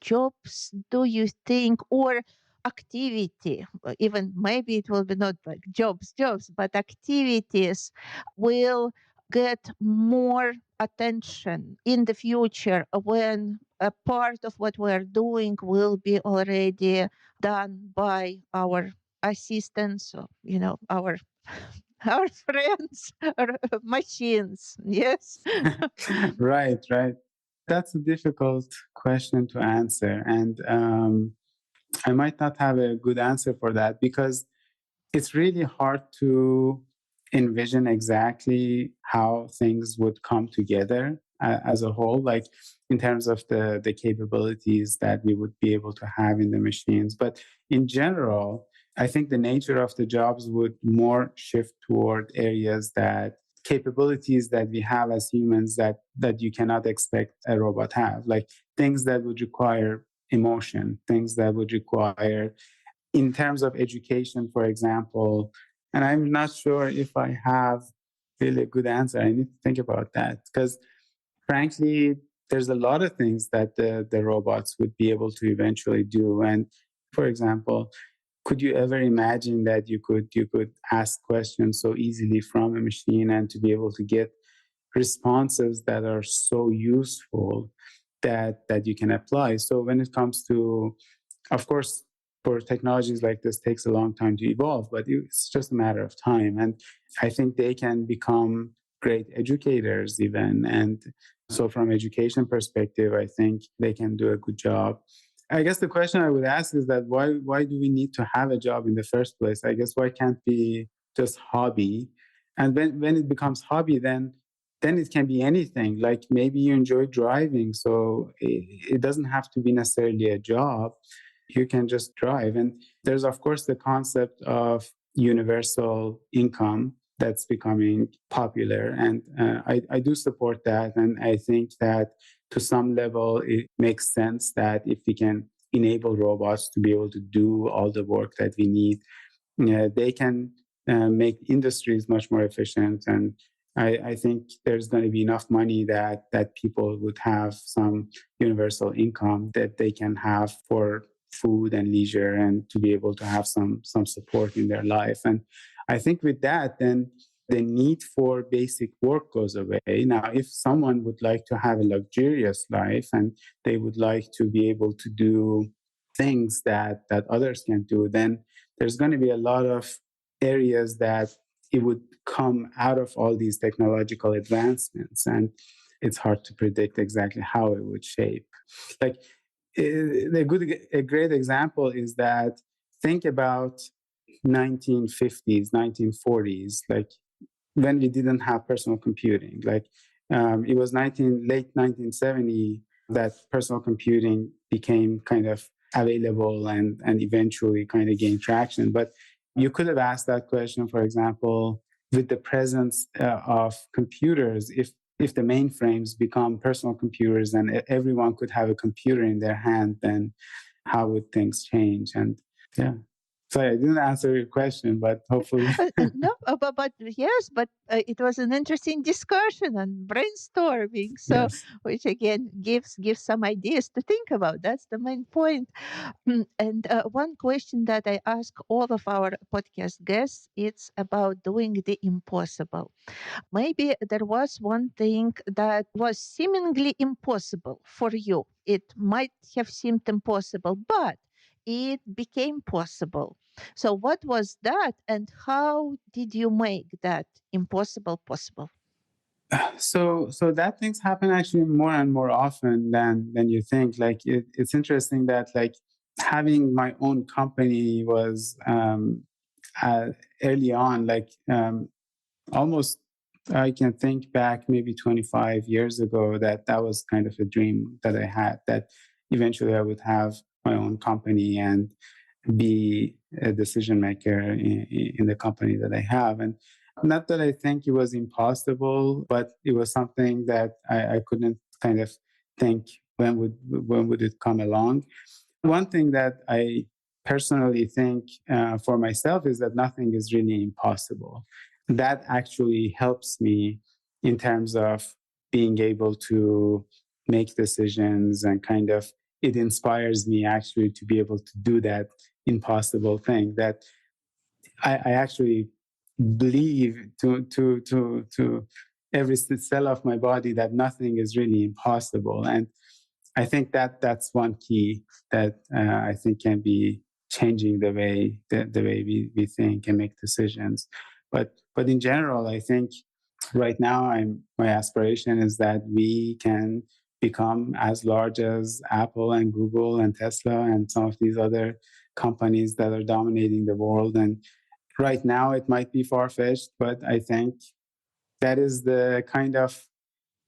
jobs do you think, or activity, even maybe it will be not like jobs, but activities will get more attention in the future when a part of what we're doing will be already done by our assistants, or, our our friends or machines. Yes. Right, right. That's a difficult question to answer. And I might not have a good answer for that because it's really hard to envision exactly how things would come together as a whole, like in terms of the capabilities that we would be able to have in the machines. But in general, I think the nature of the jobs would more shift toward areas that capabilities that we have as humans that you cannot expect a robot have, like things that would require emotion, things that would require in terms of education, for example. And I'm not sure if I have really a good answer. I need to think about that because, frankly, there's a lot of things that the robots would be able to eventually do. And for example, could you ever imagine that you could ask questions so easily from a machine and to be able to get responses that are so useful that you can apply? So when it comes to, of course, for technologies like this takes a long time to evolve, but it's just a matter of time. And I think they can become great educators even. And so from education perspective, I think they can do a good job. I guess the question I would ask is that why do we need to have a job in the first place? I guess why can't be just hobby? And when it becomes hobby, then it can be anything. Like maybe you enjoy driving, so it doesn't have to be necessarily a job. You can just drive. And there's, of course, the concept of universal income that's becoming popular. And I do support that. And I think that to some level, it makes sense that if we can enable robots to be able to do all the work that we need, they can make industries much more efficient. And I think there's going to be enough money that people would have some universal income that they can have for food and leisure and to be able to have some support in their life. And I think with that, then the need for basic work goes away. Now, if someone would like to have a luxurious life and they would like to be able to do things that others can do, then there's going to be a lot of areas that it would come out of all these technological advancements. And it's hard to predict exactly how it would shape. Like a great example is that think about 1950s, 1940s, like when we didn't have personal computing. Like it was late 1970 that personal computing became kind of available and eventually kind of gained traction. But you could have asked that question, for example, with the presence of computers, if the mainframes become personal computers and everyone could have a computer in their hand, then how would things change? And yeah. Sorry, I didn't answer your question, but hopefully. No, but yes, but it was an interesting discussion and brainstorming. So, Yes. which again gives some ideas to think about. That's the main point. And one question that I ask all of our podcast guests, it's about doing the impossible. Maybe there was one thing that was seemingly impossible for you. It might have seemed impossible, but it became possible. So, what was that, and how did you make that impossible possible? So that things happen actually more and more often than you think. Like it's interesting that like having my own company was uh, early on, like almost I can think back maybe 25 years ago that was kind of a dream that I had, that eventually I would have my own company and be a decision maker in the company that I have. And not that I think it was impossible, but it was something that I couldn't kind of think when would it come along. One thing that I personally think for myself is that nothing is really impossible. That actually helps me in terms of being able to make decisions and kind of it inspires me actually to be able to do that impossible thing that I actually believe to every cell of my body that nothing is really impossible. And I think that that's one key that I think can be changing the way we think and make decisions. But in general, I think right now my aspiration is that we can become as large as Apple and Google and Tesla and some of these other companies that are dominating the world. And right now it might be far-fetched, but I think that is the kind of,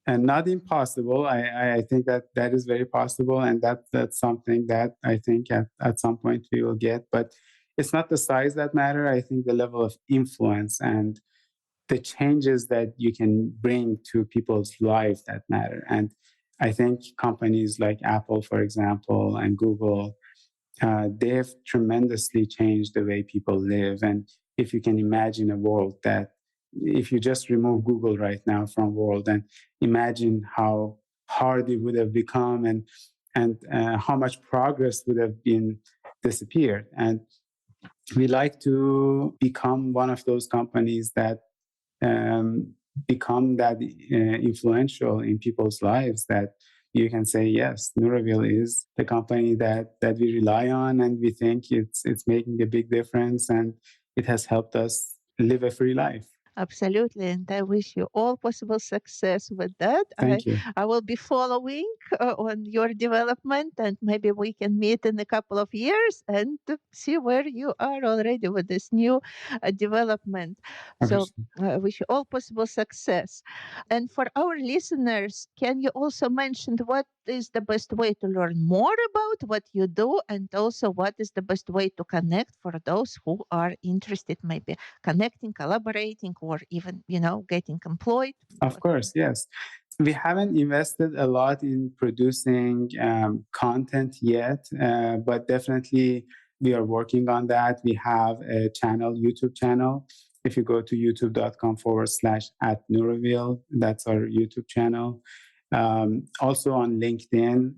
and not impossible. I think that that is very possible, and that's something that I think at some point we will get. But it's not the size that matter. I think the level of influence and the changes that you can bring to people's lives that matter. And I think companies like Apple, for example, and Google, they have tremendously changed the way people live. And if you can imagine a world that, if you just remove Google right now from world and imagine how hard it would have become, and how much progress would have been disappeared. And we like to become one of those companies that um, become that influential in people's lives, that you can say, yes, Neuraville is the company that we rely on, and we think it's making a big difference, and it has helped us live a free life. Absolutely. And I wish you all possible success with that. Thank you. I will be following on your development, and maybe we can meet in a couple of years and to see where you are already with this new development. So I wish you all possible success. And for our listeners, can you also mention what is the best way to learn more about what you do, and also what is the best way to connect for those who are interested, maybe connecting, collaborating, or even, getting employed? Of course, yes. We haven't invested a lot in producing content yet, but definitely we are working on that. We have a channel, YouTube channel. If you go to youtube.com/at Neuraville, that's our YouTube channel. Also on LinkedIn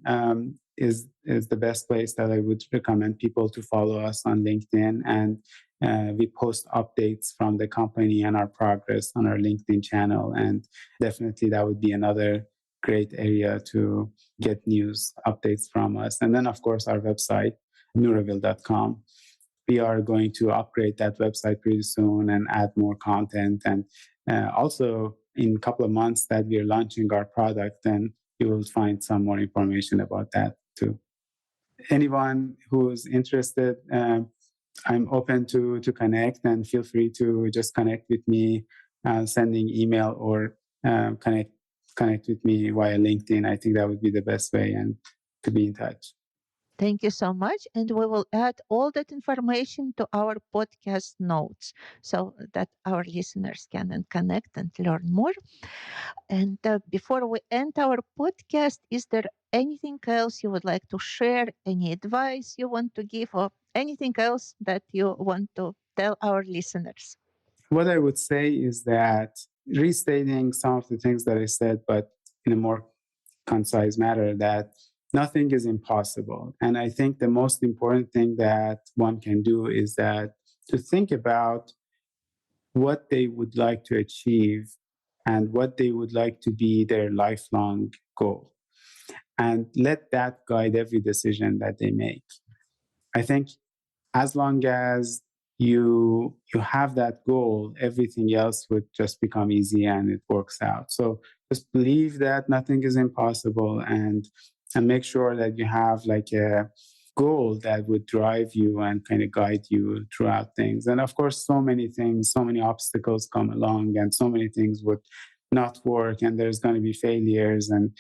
is the best place that I would recommend people to follow us on LinkedIn. And we post updates from the company and our progress on our LinkedIn channel. And definitely that would be another great area to get news updates from us. And then, of course, our website, neuraville.com. We are going to upgrade that website pretty soon and add more content. And also, in a couple of months that we are launching our product, then you will find some more information about that too. Anyone who's interested, I'm open to connect, and feel free to just connect with me, sending email or connect with me via LinkedIn. I think that would be the best way and to be in touch. Thank you so much. And we will add all that information to our podcast notes so that our listeners can then connect and learn more. And before we end our podcast, is there anything else you would like to share? Any advice you want to give, or anything else that you want to tell our listeners? What I would say is that, restating some of the things that I said, but in a more concise manner, that nothing is impossible. And I think the most important thing that one can do is that to think about what they would like to achieve and what they would like to be their lifelong goal, and let that guide every decision that they make. I think as long as you have that goal, everything else would just become easy and it works out. So just believe that nothing is impossible, and make sure that you have like a goal that would drive you and kind of guide you throughout things. And of course, so many things, so many obstacles come along, and so many things would not work, and there's going to be failures, and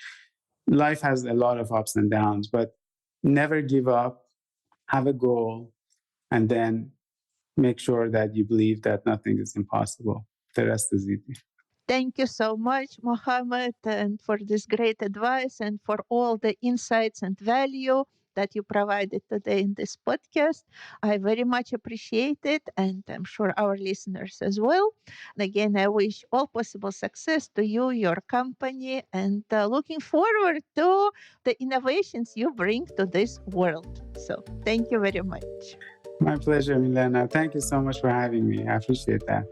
life has a lot of ups and downs. But never give up, have a goal, and then make sure that you believe that nothing is impossible. The rest is easy. Thank you so much, Mohammed, and for this great advice and for all the insights and value that you provided today in this podcast. I very much appreciate it, and I'm sure our listeners as well. And again, I wish all possible success to you, your company, and looking forward to the innovations you bring to this world. So, thank you very much. My pleasure, Milena. Thank you so much for having me. I appreciate that.